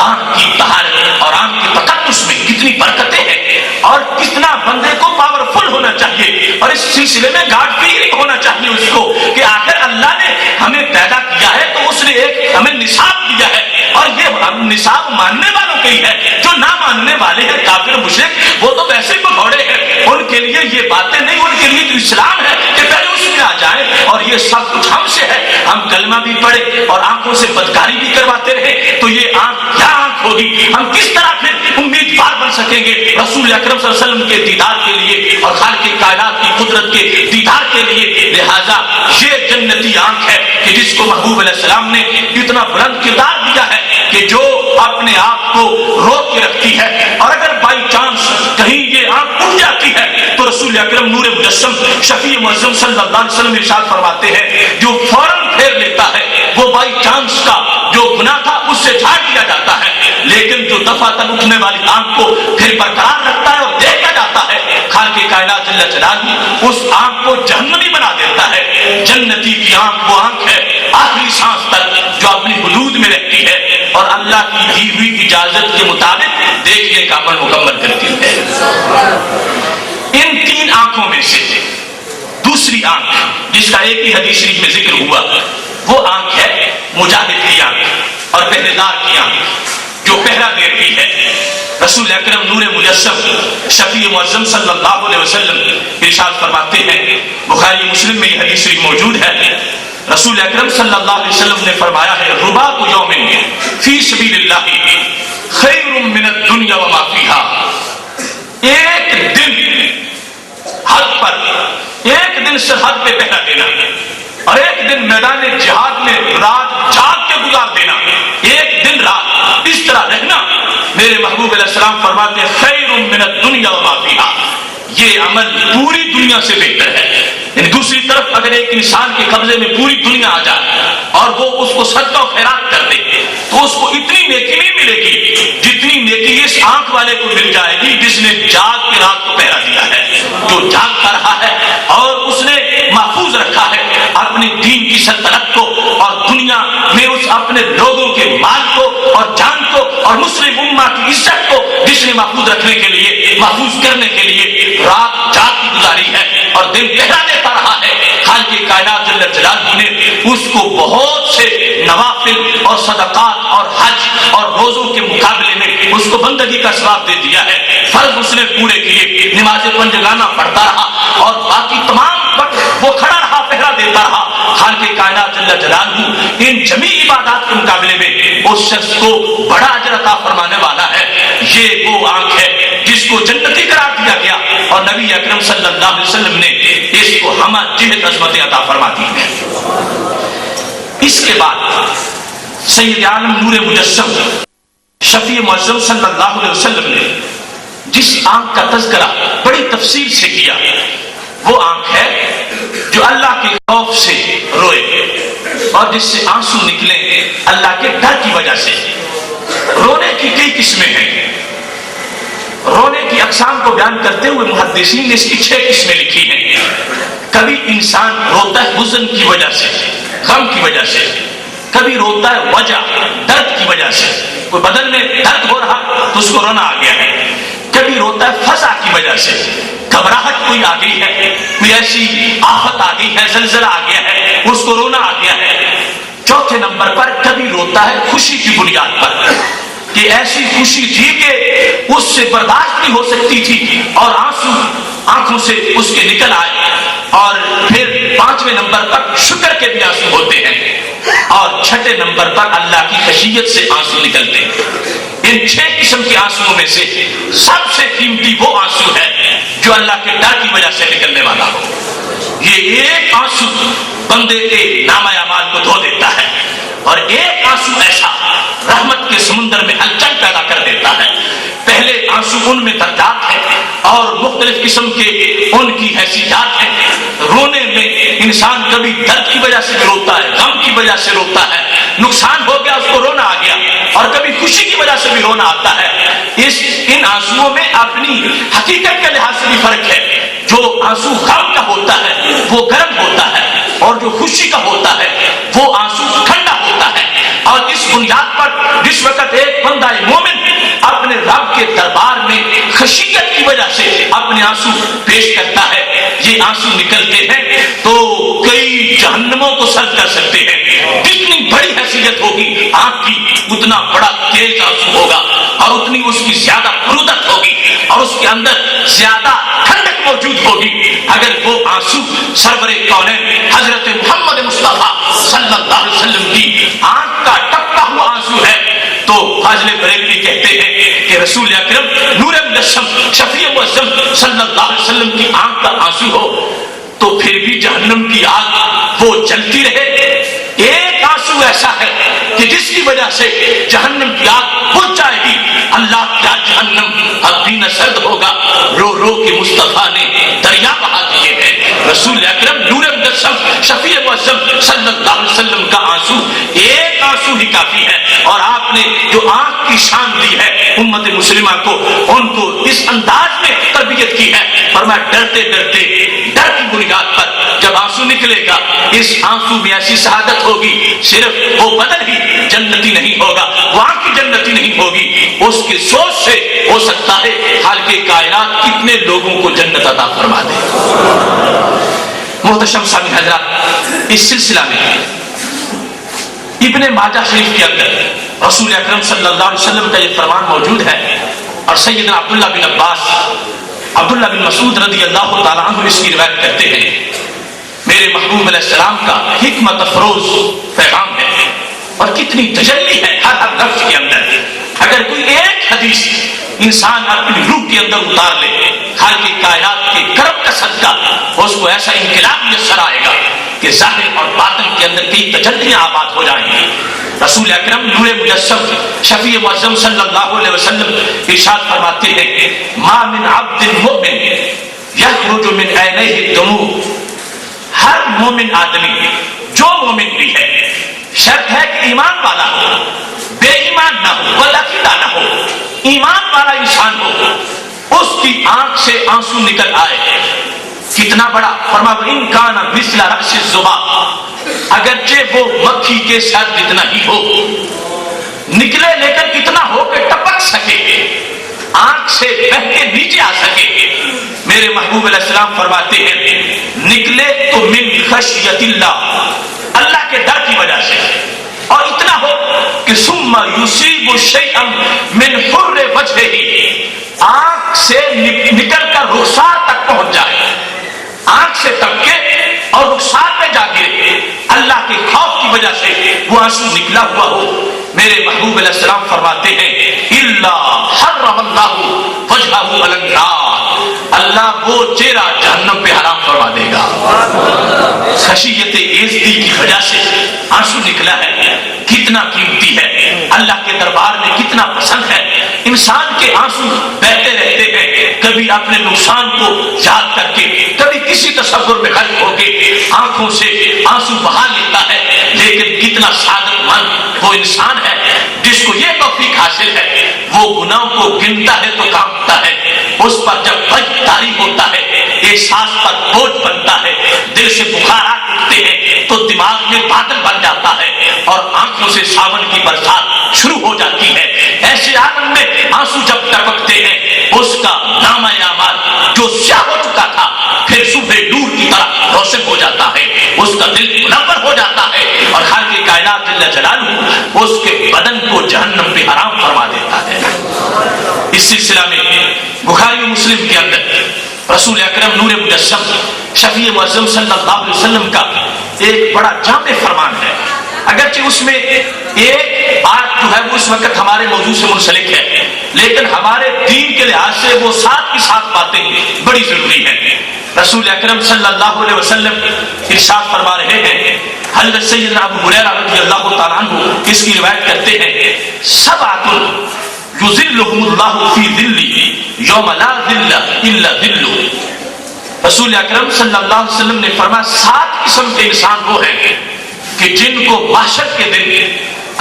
آنکھ کی طہارت اور آنکھ کی تقدس میں کتنی برکتیں ہیں، اور کتنا بندے کو پاورفل ہونا چاہیے، اور اس سلسلے میں گاڈ فیئرنگ ہونا چاہیے اس کو، کہ آخر اللہ نے ہمیں پیدا کیا ہے تو اس نے ایک ہمیں نصاب دیا ہے، اور یہ ہم نصاب ماننے والوں کے ہی ہے، جو نہ ماننے والے ہیں کافر مشرک وہ تو ویسے بھگوڑے ہیں، ان کے لیے یہ باتیں نہیں، ان کے لیے تو اسلام ہے کہ پہلے اس میں آ جائیں، اور یہ سب کچھ ہم سے ہے، ہم کلمہ بھی پڑھے اور آنکھوں سے بدکاری بھی کرواتے رہے تو یہ آنکھ کیا آنکھ ہوگی، ہم کس طرح پھر امیدوار بن سکیں گے رسول اکرم صلی اللہ علیہ وسلم کے دیدار کے لیے اور خالق کائنات کی قدرت کے دیدار کے لیے۔ لہذا یہ جنتی آنکھ ہے کہ جس کو محبوب علیہ السلام نے اتنا بلند کردار دیا ہے کہ جو اپنے آپ کو روک کے رکھتی ہے، اور اگر بائی چانس کہیں یہ آنکھ اٹھ جاتی ہے تو رسول اکرم نور مجسم شفیع معظم صلی اللہ علیہ وسلم ارشاد فرماتے ہیں جو فوراً پھیر لیتا ہے وہ بائی چانس کا جو گناہ تھا اس سے جھاڑ دیا جاتا ہے، لیکن جو دفعتاً اٹھنے والی آنکھ کو پھر برقرار رکھتا ہے اور دیکھا جاتا ہے، خالق کائنات جل جلالہ اس آنکھ کو جہنمی بنا دیتا ہے۔ جنتی کی آنکھ وہ آنکھ ہے آخری سانس تک جو اپنی حدود میں رہتی ہے اور اللہ کی دی ہوئی اجازت کے مطابق دیکھنے کا عمل مکمل کرتی ہے۔ ان تین آنکھوں میں سے دوسری آنکھ جس کا ایک ہی حدیث شریف میں ذکر ہوا وہ آنکھ ہے مجاہد کی آنکھ اور پہرے دار کی آنکھ جو پہرا دیتی ہے۔ رسول اکرم نور مجسم شفیع معظم صلی اللہ علیہ وسلم ارشاد فرماتے ہیں، بخاری مسلم میں یہ حدیث شریف موجود ہے، رسول اکرم صلی اللہ علیہ وسلم نے فرمایا ہے رباط یوم فی سبیل اللہ خیر من الدنیا وما فیہا، ایک دن حد پر، ایک دن سرحد پہ پہرا دینا اور ایک دن میدان جہاد میں رات جاگ کے گزار دینا، ایک دن رات اس طرح رہنا، میرے محبوب علیہ السلام فرماتے ہیں خیر من الدنیا وما فیہا، یہ عمل پوری دنیا سے بہتر ہے۔ یعنی دوسری طرف اگر ایک انسان کے قبضے میں پوری دنیا آ جائے اور وہ اس کو صدقہ و خیرات کر دے تو اس کو اتنی نیکی نہیں ملے گی جتنی نیکی اس آنکھ والے کو مل جائے گی جس نے جاگ کے رات کو پہرا دیا ہے، جو جاگتا رہا ہے اور اس نے محفوظ رکھا ہے اپنے دین کی سلطنت کو اور دنیا میں اس اپنے لوگوں کے مال کو اور جان کو اور مسلم امہ کی عزت کو جس نے محفوظ رکھنے کے لیے، محفوظ کرنے کے لیے رات جاگ کی گزاری ہے اور دن پہرا دیتا رہا ہے، خالق کائنات جل جلالہ نے اس کو بہت سے نوافل اور صدقات اور حج اور روزوں کے مقابلے میں اس کو بندگی کا ثواب دے دیا ہے۔ فرض اس نے پورے کیے، نماز پنجگانہ پڑھتا رہا اور باقی تمام وقت وہ کھڑا رہا، پہرا دیتا رہا۔ خالق کائنات جل جلالہ ان جمیع عبادات کے مقابلے میں اس شخص کو بڑا اجر عطا فرمانے والا ہے۔ یہ وہ آنکھ ہے جس کو جنتی قرار دیا گیا اور نبی اکرم صلی اللہ علیہ وسلم نے اس کو ہمہ جہت عظمتیں عطا فرما دی ہیں۔ اس کے بعد سید عالم نور مجسم شفیع معظم صلی اللہ علیہ وسلم نے جس آنکھ کا تذکرہ بڑی تفصیل سے کیا وہ آنکھ ہے جو اللہ کے خوف سے روئے اور جس سے آنسو نکلے اللہ کے ڈر کی وجہ سے۔ رونے کی کئی قسمیں ہیں، رونے کی اقسام کو بیان کرتے ہوئے محدثین نے اس کی 6 قسمیں لکھی ہیں۔ کبھی انسان روتا ہے حزن کی وجہ سے، غم کی وجہ سے، کبھی روتا ہے وجع درد کی وجہ سے، کوئی بدن میں درد ہو رہا تو اس کو رونا آ گیا ہے، کبھی روتا ہے فزع کی وجہ سے، گھبراہٹ کوئی آ گئی ہے، کوئی ایسی آفت آ گئی ہے، زلزلہ آ گیا ہے، اس کو رونا آ گیا ہے۔ چوتھے نمبر پر کبھی روتا ہے خوشی کی بنیاد پر کہ ایسی خوشی تھی کہ اس سے برداشت نہیں ہو سکتی تھی اور آنسو آنکھوں سے اس کے نکل آئے۔ اور پھر 5ویں نمبر پر شکر کے بھی آنسو ہوتے ہیں اور 6 نمبر پر اللہ کی خشیت سے آنسو نکلتے ہیں۔ ان 6 قسم کے آنسوؤں میں سے سب سے قیمتی وہ آنسو ہے جو اللہ کے ڈر کی وجہ سے نکلنے والا ہو۔ یہ ایک آنسو بندے کے نامہ اعمال کو دھو دیتا ہے اور ایک آنسو ایسا رحمت کے سمندر میں ہلچل پیدا کر دیتا ہے۔ پہلے آنسو ان میں درجات ہیں اور مختلف قسم کے ان کی حیثیت ہیں۔ رونے میں انسان کبھی درد کی وجہ سے بھی روتا ہے، غم کی وجہ سے روتا ہے، نقصان ہو گیا اس کو رونا آ گیا، اور کبھی خوشی کی وجہ سے بھی رونا آتا ہے۔ ان آنسوؤں میں اپنی حقیقت کے لحاظ سے بھی فرق ہے۔ جو آنسو غم کا ہوتا ہے وہ گرم ہوتا ہے، اور جو خوشی کا ہوتا ہے وہ آنسو ٹھنڈا ہوتا ہے۔ اور اس بنیاد پر جس وقت ایک بندہ مومن اپنے رب کے دربار میں خشیت کی وجہ سے اپنے آنسو پیش کرتا ہے، یہ آنسو نکلتے ہیں تو کئی جہنموں کو سرد کر سکتے ہیں۔ جتنی بڑی حیثیت ہوگی آنکھ کی اتنا بڑا تیز آنسو ہوگا، اور اتنی اس کی زیادہ برودت ہوگی، اور اس کے اندر زیادہ ٹھنڈک موجود ہوگی۔ اگر وہ آنسو سرور کونین حضرت محمد مصطفیٰ صلی اللہ علیہ وسلم کی آنکھ کا ٹپکا ہوا آنسو ہے تو فاضل بریلوی کہتے ہیں کہ رسول اکرم نور مجسم شفیع معظم صلی اللہ علیہ وسلم کی آنکھ کا آنسو ہو تو پھر بھی جہنم کی آگ وہ جلتی رہے۔ ایک آنسو ایسا ہے کہ جس کی وجہ سے جہنم کی آگ بجھ جائے گی۔ اللہ کیا جہنم اب بھی نہ سرد ہوگا، رو رو کے مصطفیٰ نے دریا بہا دیے ہیں۔ رسول اکرم نور مجسم شفیع معظم صلی اللہ علیہ وسلم کا آنسو ایک آنسو ہی کافی ہے، اور آپ نے جو آنکھ کی شان دی ہے امت مسلمہ کو، ان کو اس انداز میں تربیت کی ہے۔ فرمایا ڈرتے ڈرتے ڈر کی بنیاد پر جب آنسو نکلے گا، اس آنسو میں ایسی شہادت ہوگی، صرف وہ بدن ہی جنتی نہیں ہوگا، وہ آنکھ کی جنتی نہیں ہوگی، اس کے سوچ سے ہو سکتا ہے خالق کائنات کتنے لوگوں کو جنت عطا فرما دے۔ محتشم سامعین حضرات، اس سلسلہ میں ابن ماجہ شریف کے اندر رسول اکرم صلی اللہ علیہ وسلم کا یہ فرمان موجود ہے، اور سیدنا عبداللہ بن عباس، عبداللہ بن مسعود رضی اللہ تعالیٰ عنہ اس کی روایت کرتے ہیں، میرے محبوب علیہ السلام کا حکمت افروز پیغام ہے، اور کتنی تجلی ہے ہر لفظ کے اندر۔ اگر کوئی ایک حدیث انسان اپنی روح کے اندر اتار لے، خالق کائنات کے کرم کا صدقہ اس کو ایسا انقلاب میسر آئے گا کہ ظاہر اور باطن کے اندر کئی تجلیاں آباد ہو جائیں گی۔ رسول اکرم نور مجسم شفیع معظم صلی اللہ علیہ وسلم ارشاد فرماتے ہیں، ما من عبد مؤمن یخرج من عینیہ الدموع، ہر مومن آدمی جو مومن بھی ہے، شرط ہے کہ ایمان والا ہو، بے ایمان نہ ہو، بدعقیدہ نہ ہو، ایمان والا انسان ہو، اس کی آنکھ سے آنسو نکل آئے۔ کتنا بڑا فرما ان کان مثل رأس الذباب، اگرچہ وہ مکھی کے سر جتنا ہی ہو، نکلے لیکن کتنا ہو کہ ٹپک سکے، آنکھ سے بہہ کے نیچے آ سکے۔ میرے محبوب علیہ السلام فرماتے ہیں نکلے تو من خشیت اللہ، اللہ کے ڈر کی وجہ سے، اور اتنا ہو کہ ثم یصیب شیئا من حر وجہہ، آنکھ سے نکل کر رخسار تک پہنچ جائے، آنکھ سے ٹپکے اور رخسار پہ جا گرے، اللہ کے خوف کی وجہ سے وہ آنسو نکلا ہوا ہو۔ میرے محبوب علیہ السلام فرماتے ہیں الا حرم اللہ وجہہ علی النار، اللہ وہ چہرہ جہنم پہ حرام فرما دے گا۔ خشیت عزتی کی وجہ سے آنسو نکلا ہے، کتنا قیمتی ہے، اللہ کے دربار میں کتنا پسند ہے۔ انسان کے آنسو بہتے رہتے ہیں، کبھی اپنے نقصان کو یاد کر کے، کبھی کسی تصور میں غرق ہو کے آنکھوں سے آنسو بہا لیتا ہے، لیکن کتنا سعادت مند وہ انسان ہے جس کو یہ توفیق حاصل ہے، وہ گناہوں کو گنتا ہے تو کانپتا ہے، اس پر جب بج طاری ہوتا ہے، احساس پر بوجھ بنتا ہے، دل سے بخارات اٹھتے ہیں تو دماغ میں بادل بن جاتا ہے، اور آنکھوں سے ساون کی برسات شروع ہو جاتی ہے۔ ایسے عالم میں آنسو جب ٹپکتے ہیں، اس کا نامہ اعمال جو سیاہ ہو چکا تھا پھر صبح نور کی طرح روشن ہو جاتا ہے، اس کا دل منور ہو جاتا ہے، اور خالق کائنات جل جلالہ اس کے بدن کو جہنم پہ حرام فرما دیتا ہے۔ اس سلسلہ میں بخاری و مسلم کے اندر رسول اکرم نور مجسم شفیع معظم صلی اللہ علیہ وسلم کا ایک بڑا جامع فرمان ہے، اگرچہ اس میں ایک بات جو ہے وہ اس وقت ہمارے موضوع سے منسلک ہے، لیکن ہمارے دین کے لحاظ سے وہ ساتھ کی ساتھ باتیں بڑی ضروری ہیں۔ رسول اکرم صلی اللہ علیہ وسلم ارشاد فرما رہے ہیں، حضرت سیدنا ابو ہریرہ رضی اللہ تعالیٰ عنہ اس کی روایت کرتے ہیں، سبعۃ یظلهم اللہ فی ظلہ یوم لا ظل الا ظلہ، رسول اکرم صلی اللہ علیہ وسلم نے فرمایا 7 قسم کے انسان وہ ہیں کہ جن کو محشر کے دن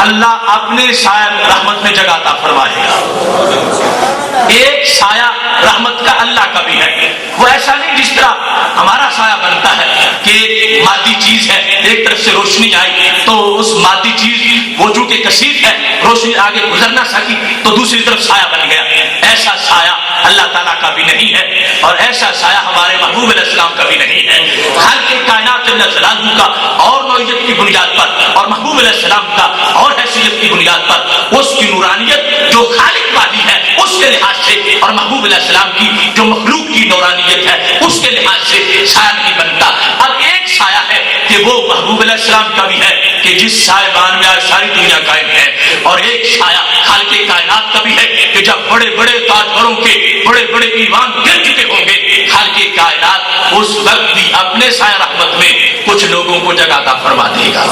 اللہ اپنے سایہ رحمت میں جگہ عطا فرمائے گا۔ ایک سایہ رحمت کا اللہ کا بھی ہے، وہ ایسا نہیں جس طرح ہمارا سایہ بنتا ہے کہ ایک مادی چیز ہے، ایک طرف سے روشنی آئی تو اس مادی چیز وہ چونکہ کثیف ہے، روشنی آگے گزر نہ سکی تو دوسری طرف سایہ بن گیا۔ ایسا سایہ اللہ تعالیٰ کا بھی نہیں ہے، اور ایسا سایہ ہمارے محبوب علیہ السلام کا بھی نہیں ہے۔ خالق کائنات جل جلالہ کا اور نوعیت کی بنیاد پر اور محبوب علیہ السلام کا اور حیثیت کی بنیاد پر اس کی نورانیت جو خالق والی ہے اس کے لحاظ سے، اور محبوب علیہ السلام کی جو مخلوق کی نورانیت ہے اس کے لحاظ سے سایہ نہیں بنتا۔ اب ایک سایہ ہے کہ وہ محبوب علیہ السلام کا بھی ہے کہ جس سایہ بان میں آج ساری دنیا قائم ہے، اور ایک سایہ خالق کائنات کا بھی ہے کہ جب بڑے بڑے تاجوروں کے بڑے بڑے ایوان گر چکے ہوں گے، خالق کائنات اس وقت بھی اپنے سایہ رحمت میں کچھ لوگوں کو جگہ عطا فرما دے گا۔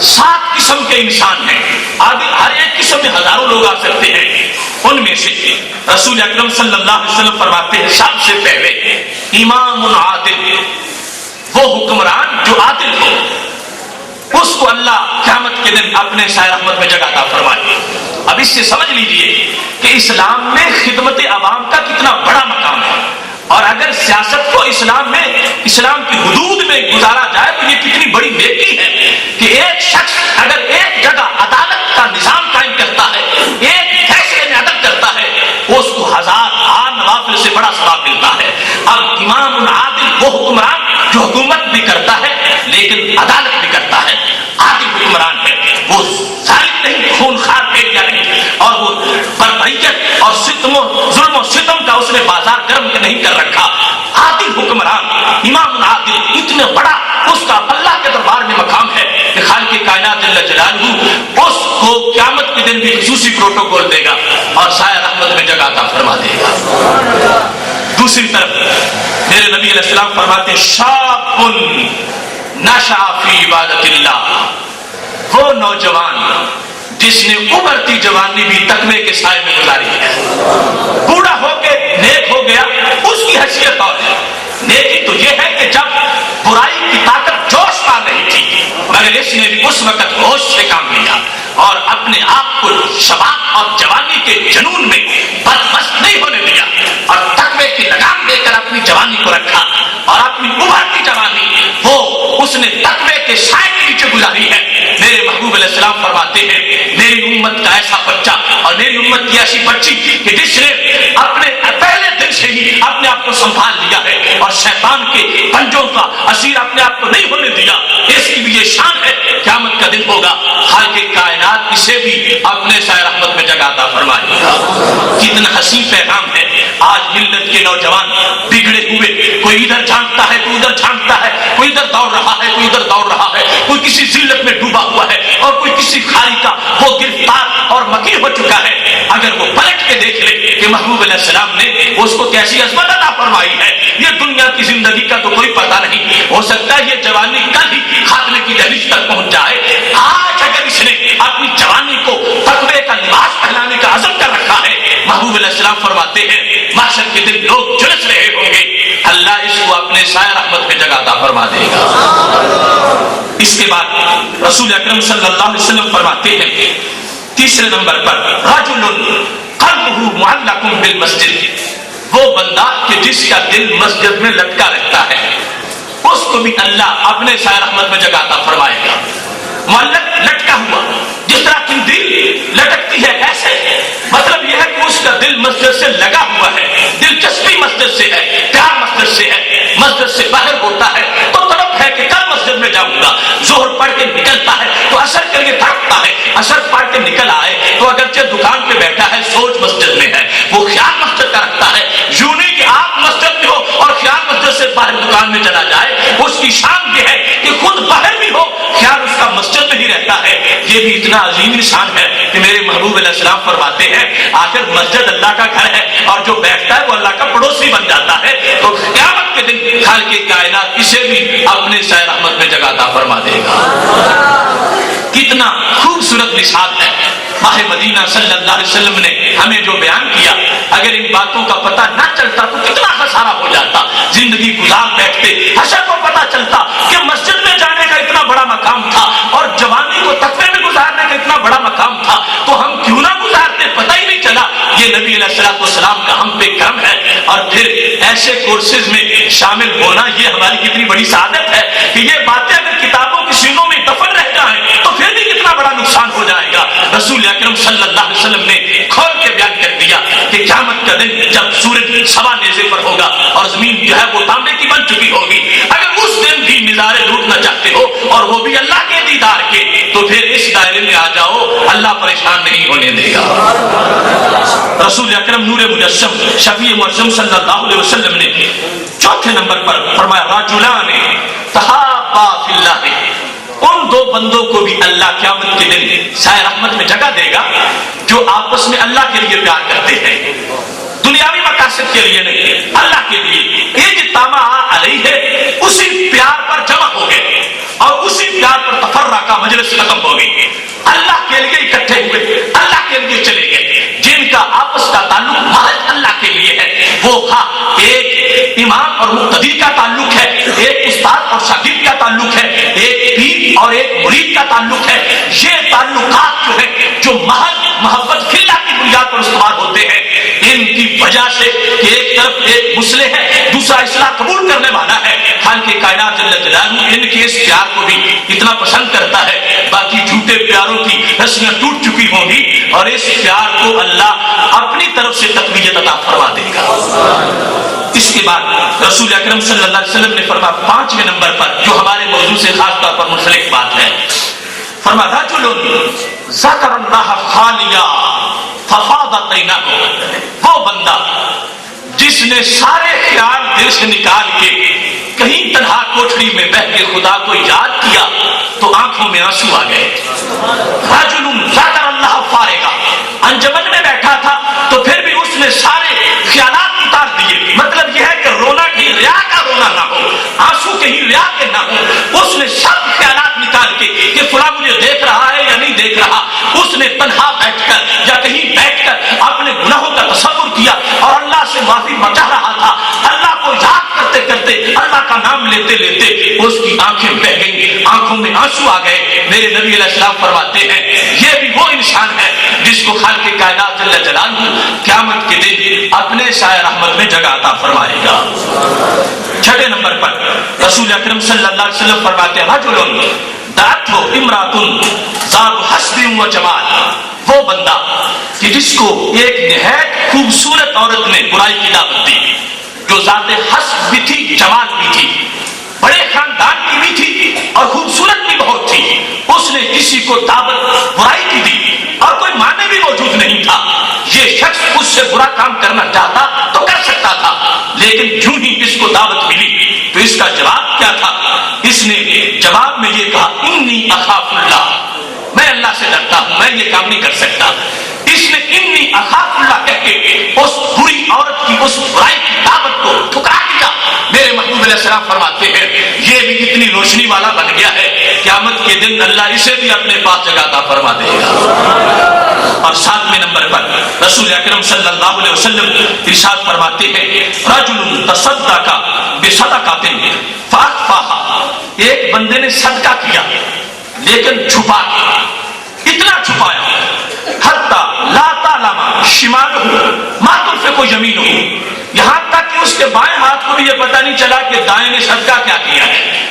7 قسم کے انسان ہیں، آگے ہر ایک قسم میں ہزاروں لوگ آ سکتے ہیں۔ ان میں سے رسول اکرم صلی اللہ علیہ وسلم فرماتے ہیں سب سے پہلے امام عادل، وہ حکمران جو عادل ہو، اس کو اللہ قیامت کے دن اپنے سایہ رحمت میں جگہ عطا فرمائے۔ اب اس سے سمجھ لیجئے کہ اسلام میں خدمت عوام کا کتنا بڑا مقام ہے، اور اگر سیاست کو اسلام میں اسلام کی حدود میں گزارا جائے تو یہ کتنی بڑی نیکی ہے کہ ایک شخص اگر ایک جگہ عدالت کا نظام قائم کرتا ہے، ایک فیصلے میں عدل کرتا ہے، اس کو 1000 نوافل سے بڑا ثواب ملتا ہے۔ اب امام العادل وہ حکمران جو حکومت بھی کرتا ہے لیکن عدالت بھی کرتا ہے، عادل حکمران ہے، وہ ظالم نہیں، خونخوار ایریا نہیں، اور وہ بربریت اور ظلم و ستم کا اس نے بازار گرم نہیں کر رکھا۔ عادل حکمران، امام العادل، اتنا بڑا اس کا اللہ کے دربار میں مقام ہے کہ خالق کائنات جل جلالہ اس کو قیامت کے دن بھی خصوصی پروٹوکول دے گا اور سایہ رحمت میں جگہ عطا فرما دے گا۔ دوسری طرف میرے نبی علیہ السلام فرماتے ہیں شاب نشأ فی عبادت اللہ، وہ نوجوان جس نے ابھرتی جوانی بھی تقوی کے سائے میں گزاری ہے، بوڑھا ہو کے نیک ہو گیا، اس کی حیثیت اور ہے۔ نیکی تو یہ ہے کہ جب برائی کی طاقت جوش پا رہی تھی مگر اس نے بھی اس وقت ہوش سے کام لیا اور اپنے آپ کو شباب اور جوانی کے جنون میں بدمست نہیں ہونے دیا، اور تقوی کی لگام دے کر اپنی جوانی کو رکھا، اور اپنی ابھرتی جوانی وہ اس نے تقوی کے سائے کے نیچے گزاری ہے۔ میرے محبوب علیہ السلام فرماتے ہیں میری امت کا ایسا بچہ اور میری امت کی ایسی بچی کہ جس نے اپنے پہلے دن سے ہی اپنے آپ کو سنبھال لیا ہے اور شیطان کے پنجوں کا اسیر اپنے آپ کو نہیں ہونے دیا، اس کی بھی یہ شان ہے، قیامت کا دن ہوگا خالق کائنات اسے بھی اپنے سایہ رحمت میں جگہ عطا فرمائے گا۔ کتنا حسین پیغام ہے۔ آج ملت کے نوجوان بگڑے ہوئے، کوئی ادھر جھانکتا ہے کوئی ادھر جھانکتا ہے، کوئی ادھر دوڑ رہا ہے کوئی ادھر دوڑ رہا ہے، کوئی کسی ذلت میں ڈوبا ہوا ہے اور کوئی کسی خالی کا وہ گرفتار اور مکیر ہو چکا ہے۔ اگر وہ پلٹ کے دیکھ لے کہ محبوب علیہ السلام نے اس کو کیسی عظمت عطا فرمائی ہے، یہ دنیا کی زندگی کا تو کوئی پتہ نہیں، ہو سکتا ہے یہ جوانی کل ہی خاتمے کی دہلیز تک پہنچ جائے۔ آج اگر اس نے اپنی جوانی کو تقوی کا لباس پہنانے کا عزم کر رکھا ہے، محبوب علیہ السلام فرماتے ہیں محشر کے دن لوگ جلس رہے ہوں گے، اللہ اس کو اپنے سایہ رحمت میں جگہ عطا فرما دے گا۔ اس کے بعد رسول اکرم صلی اللہ علیہ وسلم فرماتے ہیں تیسرے نمبر پر رجل قلبہ معلق بالمسجد، وہ بندہ کہ جس کا دل مسجد میں لٹکا رہتا ہے، اس کو بھی اللہ اپنے سایہ رحمت میں جگہ عطا فرمائے گا۔ معلق لٹکا ہوا، جس طرح قندیل لٹکتی ہے ایسے، مطلب یہ ہے کہ اس کا دل مسجد سے لگا ہوا ہے، دلچسپی مسجد سے ہے، پیار مسجد سے ہے، مسجد سے باہر ہوتا ہے تو طلب ہے کہ کل مسجد میں جاؤں گا، ظہر پڑھ کے نکلتا ہے تو عصر کے لیے تھکتا ہے، عصر پڑھ کے نکل آئے تو اگرچہ دکان پہ بیٹھا ہے سوچ مسجد میں ہے، وہ خیال مسجد کا رکھتا ہے۔ یوں نہیں کہ آپ مسجد میں ہو اور خیال مسجد سے باہر دکان میں چلا جائے، اس کی شان یہ ہے کہ خود باہر بھی ہو خیال اس کا مسجد میں ہی رہتا ہے۔ یہ بھی اتنا عظیم انسان ہے کہ میرے محبوب علیہ السلام فرماتے ہیں آخر مسجد اللہ کا گھر ہے اور جو بیٹھتا ہے وہ اللہ کا پڑوسی بن جاتا ہے، تو قیامت کے دن خالق کائنات اسے بھی اپنے سایہ رحمت میں جگہ عطا فرما دے گا۔ کتنا خوبصورت مثال ہے ماہ مدینہ صلی اللہ علیہ وسلم نے ہمیں جو بیان کیا، اگر ان باتوں کا پتہ نہ چلتا تو کتنا خسارہ ہو جاتا، زندگی گزار بیٹھتے، حشر کو پتہ چلتا کہ مسجد میں جانے کا اتنا بڑا مقام تھا اور جوانی کو تقوی میں گزارنے کا اتنا بڑا مقام تھا، تو ہم کیوں نہ گزارتے، پتہ ہی نہیں چلا۔ یہ نبی علیہ الصلوۃ والسلام کا ہم پہ کرم ہے، اور پھر ایسے کورسز میں شامل ہونا یہ ہماری کتنی بڑی سعادت ہے کہ یہ باتیں اگر کتابوں کی سینوں میں دفن رہ جائیں تو پھر بھی کتنا بڑا نقصان ہو جائے گا۔ رسول اکرم صلی اللہ علیہ وسلم نے کھول کے بیان کر دیا کہ قیامت کا دن جب سورج سوا نیزے پر ہوگا اور زمین جو ہے وہ تانبے کی بن چکی ہوگی، اگر اس دن بھی نظارے لوٹنا چاہتے ہو اور وہ بھی اللہ کے دیدار کے، تو پھر اس دائرے میں آ جاؤ، اللہ پریشان نہیں ہونے دے گا۔ رسول اکرم نور مجسم شفیع معظم صلی اللہ علیہ وسلم نے چوتھے نمبر پر فرمایا رجلان تحابا فی اللہ، ان دو بندوں کو بھی اللہ قیامت کے دن سایہ رحمت میں جگہ دے گا جو آپس میں اللہ کے لیے پیار کرتے ہیں، دنیاوی مقاصد کے لیے نہیں، اللہ کے لیے۔ اجتمع علیہ، اسی پیار پر جمع ہو گئے اور اسی پیار پر تفرقہ، مجلس ختم ہو گئی، اللہ کے لیے اکٹھے ہوئے، اللہ کے لیے چلے گئے۔ جن کا آپس کا تعلق محض اللہ کے لیے ہے، وہ ایک امام اور مقتدی کا تعلق ہے، ایک استاد اور شاگرد کا تعلق ہے، ایک پیر اور ایک مرید کا تعلق ہے۔ یہ تعلقات جو ہے جو محض محبت فی اللہ کی بنیاد پر استوار ہوتے ہیں، ان کی وجہ سے کہ ایک طرف ایک مصلح ہے، دوسرا اصلاح قبول کرنے والا ہے، حالانکہ کائنات جل جلالہ ان کے اس پیار کو بھی اتنا پسند کرتا ہے، باقی جھوٹے پیاروں کی رسیاں ٹوٹ چکی ہوں گی اور اس پیار کو اللہ اپنی طرف سے تقویت عطا فرما دے گا۔ اس کے بعد رسول اکرم صلی اللہ علیہ وسلم نے فرمایا پانچویں نمبر پر جو ہمارے موضوع سے خاص طور پر منسلک بات ہے، فرمایا رجل ذکر اللہ خالیا ففاضت عیناہ، وہ بندہ جس نے سارے خیال دل سے نکال کے کہیں تنہا کوٹھڑی میں بیٹھ کے خدا کو یاد کیا تو آنکھوں میں آنسو آ گئے۔ رجل ذکر اللہ فارغا، انجمن میں بیٹھا تھا تو پھر بھی اس نے سارے خیالات اتار دیے، مطلب یہ ہے کہ رونا کہیں ریا کا رونا نہ ہو، آنسو کہیں ریا کے نہ ہو، اس نے سب خیالات نکال کے کہ فلاں مجھے دیکھ رہا ہے یا نہیں دیکھ رہا، اس نے تنہا بیٹھ کر یا کہیں بیٹھ کر اپنے گناہوں کا تصور کیا اور اللہ سے معافی مانگ رہا تھا۔ اللہ کو یاد کرتے کرتے، اللہ کا نام لیتے لیتے اس کی آنکھیں بہہ گئیں، آنکھوں میں آنسو آ گئے۔ میرے نبی علیہ السلام فرماتے ہیں یہ بھی وہ انسان ہے جس کو خالق کائنات جل جلالہ قیامت کے دن اپنے سایہ رحمت میں جگہ عطا فرمائے گا۔ چھٹے نمبر پر رسول اکرم صلی اللہ علیہ وسلم فرماتے ہیں رجل دعته امرأة ذات حسب و جمال، وہ بندہ کہ جس کو ایک نہایت خوبصورت عورت نے برائی کی دعوت دی، جو ذات حسب بھی تھی، جمال بھی تھی، بڑے خاندان کی بھی تھی اور خوبصورت بھی بہت تھی، اس نے کسی کو دعوت برائی کی دی اور کوئی معنی بھی موجود نہیں تھا، یہ شخص اس سے برا کام کرنا چاہتا تو کر سکتا تھا، لیکن جو ہی اس کو دعوت ملی تو اس کا جواب کیا تھا؟ اس نے جواب میں یہ کہا انی اخاف اللہ، میں اللہ سے ڈرتا ہوں، میں یہ کام نہیں کر سکتا۔ اس نے انی اخاف اللہ کہہ کے اس بری عورت کی اس برائی کی دعوت کو ٹھکرا دیا۔ میرے محبوب علیہ السلام فرماتے ہیں یہ بھی اتنی روشنی والا بن گیا ہے قیامت کے دن اللہ اسے بھی اپنے پاس جگہ عطا فرما دے گا۔ اور ساتویں نمبر پر رسول اکرم صلی اللہ علیہ وسلم ارشاد فرماتے ہیں رجل تصدق بصدقۃ فاخفاها، ایک بندے نے صدقہ کیا لیکن چھپا کیا، اتنا چھپایا حتی لا تعلم شمالہ ما تنفق یمینہ، یہاں تک کہ اس کے بائیں ہاتھ کو بھی یہ پتہ نہیں چلا کہ دائیں نے صدقہ کیا کیا ہے،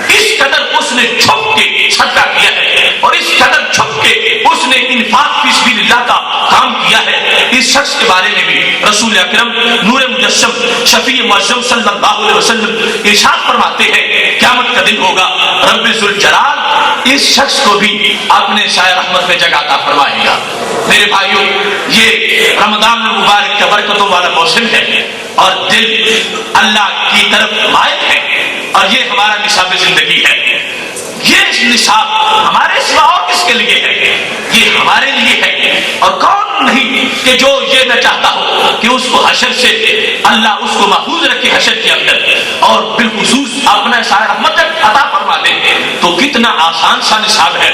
اس قدر اس نے چھپ کے صدقہ کیا ہے اور اس قدر چھپ کے اس نے انفاق فی سبیل اللہ کا کام کیا ہے۔ اس شخص کے بارے میں بھی رسول اکرم نور مجسم شفیع معظم صلی اللہ علیہ وسلم ارشاد فرماتے ہیں قیامت کا دن ہوگا، رب ذوالجلال اس شخص کو بھی اپنے سایہ رحمت میں جگہ عطا فرمائے گا۔ میرے بھائیوں، یہ رمضان المبارک کا برکتوں والا موسم ہے اور دل اللہ کی طرف مائل ہے اور یہ ہمارا نصاب زندگی ہے۔ یہ نصاب ہمارے سوا اور کس کے لیے ہے؟ یہ ہمارے لیے ہے، اور کون نہیں کہ جو یہ نہ چاہتا ہو کہ اس کو حشر سے اللہ اس کو محفوظ رکھے حشر کے اندر اور بالخصوص اپنا سایہ رحمت عطا فرما دے۔ تو کتنا آسان سا نصاب ہے.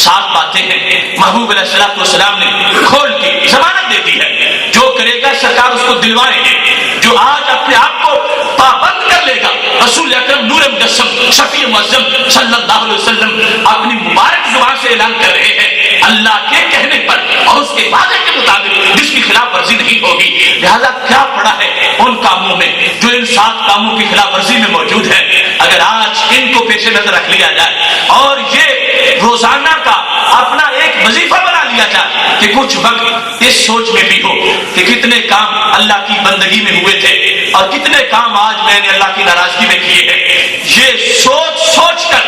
7 باتیں ہیں محبوب علیہ الصلوۃ والسلام نے کھول کے ضمانت دے دی ہے. جو کرے گا سرکار اس کو دلوائیں گے. جو آج اپنے آپ کو پابند کر لے گا، رسول اکرم نور مجسم شفیع معظم صلی اللہ علیہ وسلم اپنی مبارک زبان سے اعلان کر رہے ہیں اللہ کے کہنے پر اور اس کے وعدے کے مطابق جس کی خلاف ورزی نہیں ہوگی. لہذا کیا پڑا ہے ان کاموں میں جو ان 7 کاموں کی خلاف ورزی میں موجود ہے. اگر آج ان کو پیش نظر رکھ لیا جائے اور یہ روزانہ کا اپنا ایک وظیفہ بنا لیا جائے کہ کچھ وقت اس سوچ میں بھی ہو کہ کتنے کام اللہ کی بندگی میں ہوئے تھے اور کتنے کام آج میں نے اللہ کی ناراضگی میں کیے ہیں. یہ سوچ سوچ کر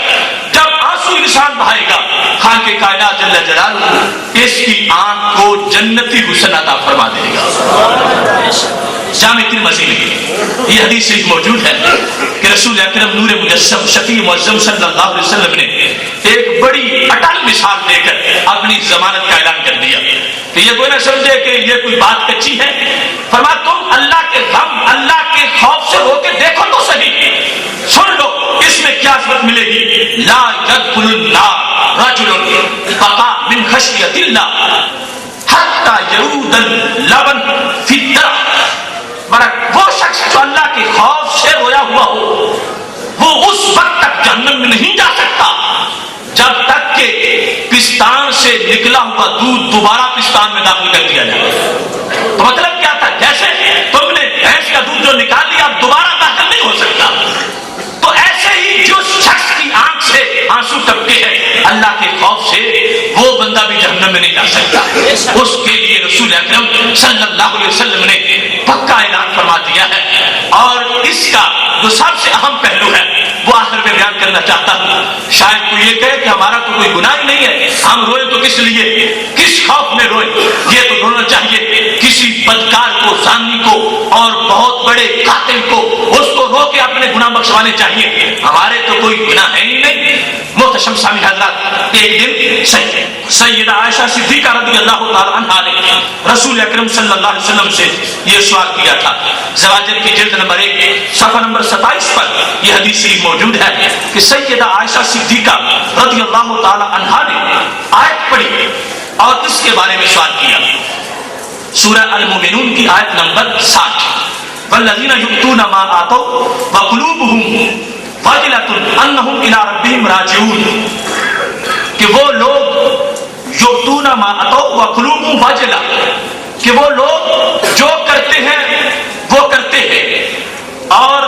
جب آنسو انسان بہائے گا، خالق کائنات جل جلالہ اس کی آنکھ کو جنتی حسن عطا فرما دے گا. جامع ترمذی میں یہ حدیث موجود ہے کہ رسول اکرم نور مجسم شفیع معظم صلی اللہ علیہ وسلم نے ایک بڑی اٹل مثال دے کر اپنی ضمانت کا اعلان کر دیا کہ یہ کوئی نہ سمجھے کہ یہ کوئی بات کچی ہے. فرمایا تم اللہ کے غم اللہ کے خوف سے ہو کے دیکھو تو صحیح، سن لو اس میں کیا عظمت ملے گی. لا يدخل النار رجل بقى من خشیۃ اللہ حتى يعود اللبن في الدرع. وہ شخص جو اللہ کے خوف سے رویا ہوا ہو وہ اس وقت تک جہنم میں نہیں جا سکتا جب تک کہ پستان سے نکلا ہوا دودھ دوبارہ پستان میں داخل کر دیا جائے. تو مطلب کیا تھا؟ جیسے تم نے بھینس کا دودھ جو نکال دیا اب دوبارہ داخل نہیں ہو سکتا. تو ایسے ہی جو شخص کی آنکھ سے آنسو ٹپکے ہیں اللہ کے خوف سے وہ بندہ بھی جہنم میں نہیں جا سکتا. اس کے لیے رسول اکرم صلی اللہ علیہ وسلم نے پکا اعلان فرما دیا ہے. اور اس کا جو سب سے اہم پہلو ہے وہ آخر میں بیان کرنا چاہتا ہوں. شاید کوئی یہ کہے کہ ہمارا تو کوئی گناہ ہی نہیں ہے، ہم روئے تو کس لیے، کس خوف میں روئے. یہ تو رونا چاہیے کسی بدکار کو، زانی کو اور بہت بڑے قاتل کو، اس کو رو کے اپنے گناہ بخشوانے چاہیے. ہمارے تو کوئی گناہ ہے ہی نہیں. محتشم سامعین حضرات، ایک دن سیدہ عائشہ صدیقہ رضی اللہ تعالی عنہا نے رسول اکرم صلی اللہ علیہ وسلم سے یہ سوال کیا تھا. زواجر کی جلد نمبر 1 صفحہ نمبر 27 پر یہ حدیث موجود ہے کہ سیدہ عائشہ صدیقہ رضی اللہ تعالی عنہا نے آیت پڑھی اور اس کے بارے میں سوال کیا. سورہ المومنون کی آیت نمبر 60 والذین یؤتون ما آتوا وقلوبہم واجلۃ انہم الی ربہم راجعون. کہ وہ لوگ یؤتون ما آتوا وقلوبہم واجلۃ، کہ وہ لوگ جو کرتے ہیں وہ کرتے ہیں اور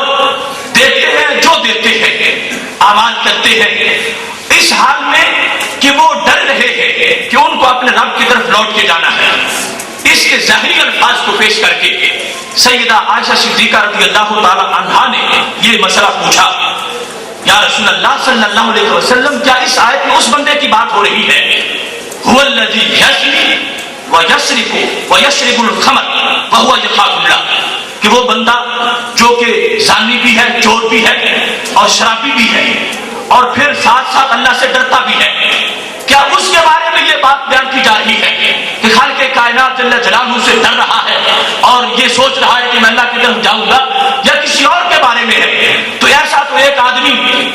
دیتے ہیں جو دیتے ہیں، اعمال کرتے ہیں اس حال میں کہ وہ ڈر رہے ہیں کہ ان کو اپنے رب کی طرف لوٹ کے جانا ہے. اس کے ظاہری الفاظ کو پیش کر کے سیدہ عائشہ صدیقہ رضی اللہ تعالی عنہا نے یہ مسئلہ پوچھا، یا رسول اللہ صلی اللہ علیہ وسلم کیا اس آیت میں اس بندے کی بات ہو رہی ہے هو الذی یزنی ویسرق ویشرب الخمر وهو یخاف اللہ، کہ وہ بندہ جو کہ زانی بھی ہے، چور بھی ہے اور شرابی بھی ہے اور پھر ساتھ ساتھ اللہ سے ڈرتا بھی ہے، کیا اس کے بارے میں یہ بات بیان کی جا رہی ہے کہ خالق کائنات جل جلالہ سے ڈر رہا ہے اور یہ سوچ رہا ہے کہ میں اللہ کی طرف جاؤں گا، یا کسی اور کے بارے میں ہے؟ تو ایسا تو ایک آدمی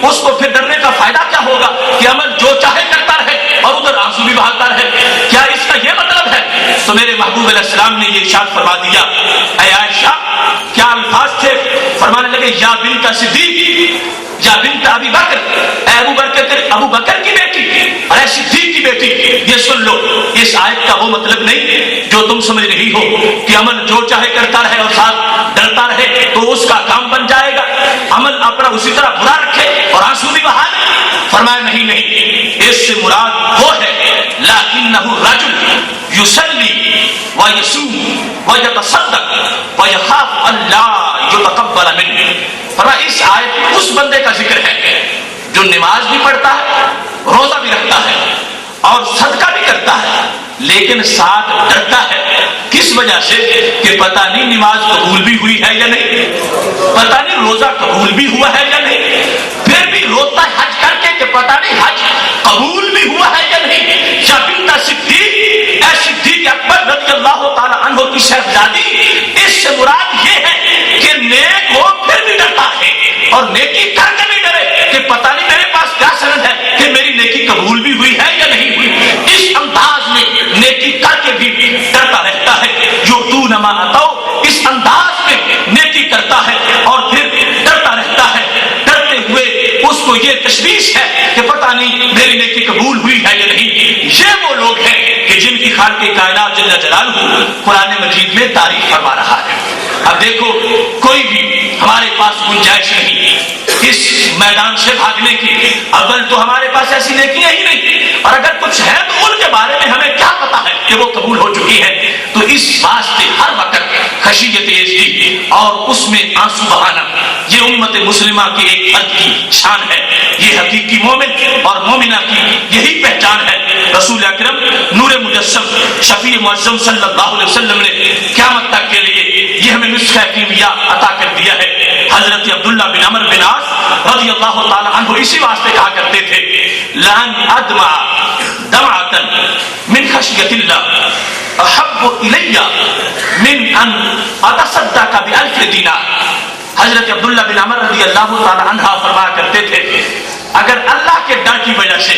اس کو پھر ڈرنے کا فائدہ کیا ہوگا کہ عمل جو چاہے کرتا رہے اور ادھر آنسو بھی بہاتا رہے. کیا اس کا یہ مطلب ہے؟ تو میرے محبوب علیہ السلام نے یہ ارشاد فرما دیا. اے عائشہ، کیا الفاظ تھے؟ فرمانے لگے یا بنت صدیق یا بنت ابی بکر، اے ابو بکر کی بیٹی، اے صدیق کی بیٹی، یہ سن لو اس آیت کا وہ مطلب نہیں جو تم سمجھ رہی ہو کہ عمل جو چاہے کرتا رہے اور ساتھ ڈرتا رہے تو اس کا کام بن جائے گا. عمل اپنا اسی طرح برا رکھے اور آنسو بھی بہا دے. فرمایا نہیں، اس سے مراد وہ ہے لکنہ رجل یصلی ویصوم ویتصدق ویخاف اللہ یتقبل منہ. فرمایا اس آیت میں اس بندے کا ذکر ہے جو نماز بھی پڑھتا ہے، روزہ بھی رکھتا ہے اور صدقہ بھی کرتا ہے، لیکن ساتھ ڈرتا ہے. کس وجہ سے؟ کہ پتہ نہیں نماز قبول بھی ہوئی ہے یا نہیں، پتہ نہیں روزہ قبول بھی ہوا ہے یا نہیں، پھر بھی روتا ہے حج کر کے کہ پتہ نہیں حج قبول بھی ہوا ہے یا نہیں. یا بنت صدیق، اے صدیق اکبر رضی اللہ تعالی عنہ کی شہزادی، اس سے مراد یہ ہے کہ نیک ہو پھر بھی ڈرتا ہے اور نیکی کر کے بھی ڈرے کہ پتہ نہیں میرے پاس کیا سند ہے تشویش ہے کہ پتہ نہیں میری نیکی قبول ہوئی ہے یا نہیں۔ یہ وہ لوگ ہیں کہ جن کی خالق کائنات جل جلالہ قرآن مجید میں تعریف فرما رہا ہے۔ اب دیکھو کوئی بھی ہمارے پاس گنجائش نہیں اس میدان سے بھاگنے کی، اول تو ہمارے پاس ایسی نیکیاں ہی نہیں، اور اگر کچھ ہے تو ان کے بارے میں ہمیں کیا پتا ہے کہ وہ قبول ہو چکی ہے۔ تو اس واسطے ہر وقت خشیت یزدی اور اس میں آنسو بہانا یہ امت مسلمہ کی ایک فرد کی شان ہے، یہ حقیقی مومن اور مومنہ کی یہی پہچان ہے۔ رسول اکرم نور مجسم شفیع معظم صلی اللہ علیہ وسلم نے قیامت تک کے لیے یہ ہمیں نسخہ کیمیا عطا کر دیا ہے۔ حضرت عبداللہ بن عمرو بن عاص رضی اللہ تعالی عنہ اسی واسطے کہا کرتے تھے لن ادمع دمعۃ من خشیۃ اللہ احب الی من ان اتصدق بألف دینار۔ حضرت عبداللہ بن عمر رضی اللہ تعالی عنہ فرمایا کرتے تھے اگر اللہ کے ڈر کی وجہ سے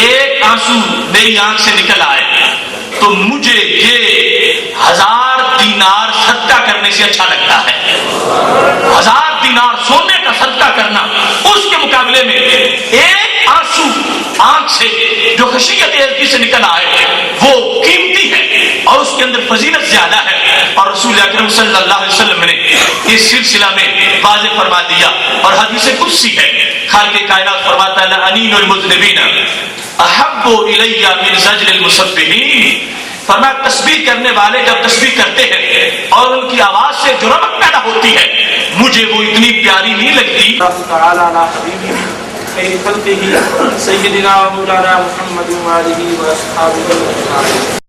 ایک آنسو میری آنکھ سے نکل آئے تو مجھے یہ 1000 دینار صدقہ کرنے سے اچھا لگتا ہے۔ 1000 دینار سونے کا صدقہ کرنا اس کے مقابلے میں ایک آنسو آنکھ سے جو خشیت یزدی سے نکل آئے وہ قیمتی ہے اور اس کے اندر فضیلت زیادہ ہے۔ اور رسول اکرم صلی اللہ علیہ وسلم نے اس سلسلہ میں واضح فرما دیا، اور حدیث قدسی ہے، خالق کائنات فرماتا ہے لَأَنِينُ الْمُذْنِبِينَ احب الی من زجر المسبحین۔ فرمایا تسبیح کرنے والے جب تسبیح کرتے ہیں اور ان کی آواز سے جو رمق پیدا ہوتی ہے مجھے وہ اتنی پیاری نہیں لگتی۔ اللہ تعالی علی حبیبہ خیر خلقہ سیدنا مولانا محمد و آلہ و اصحابہ اجمعین۔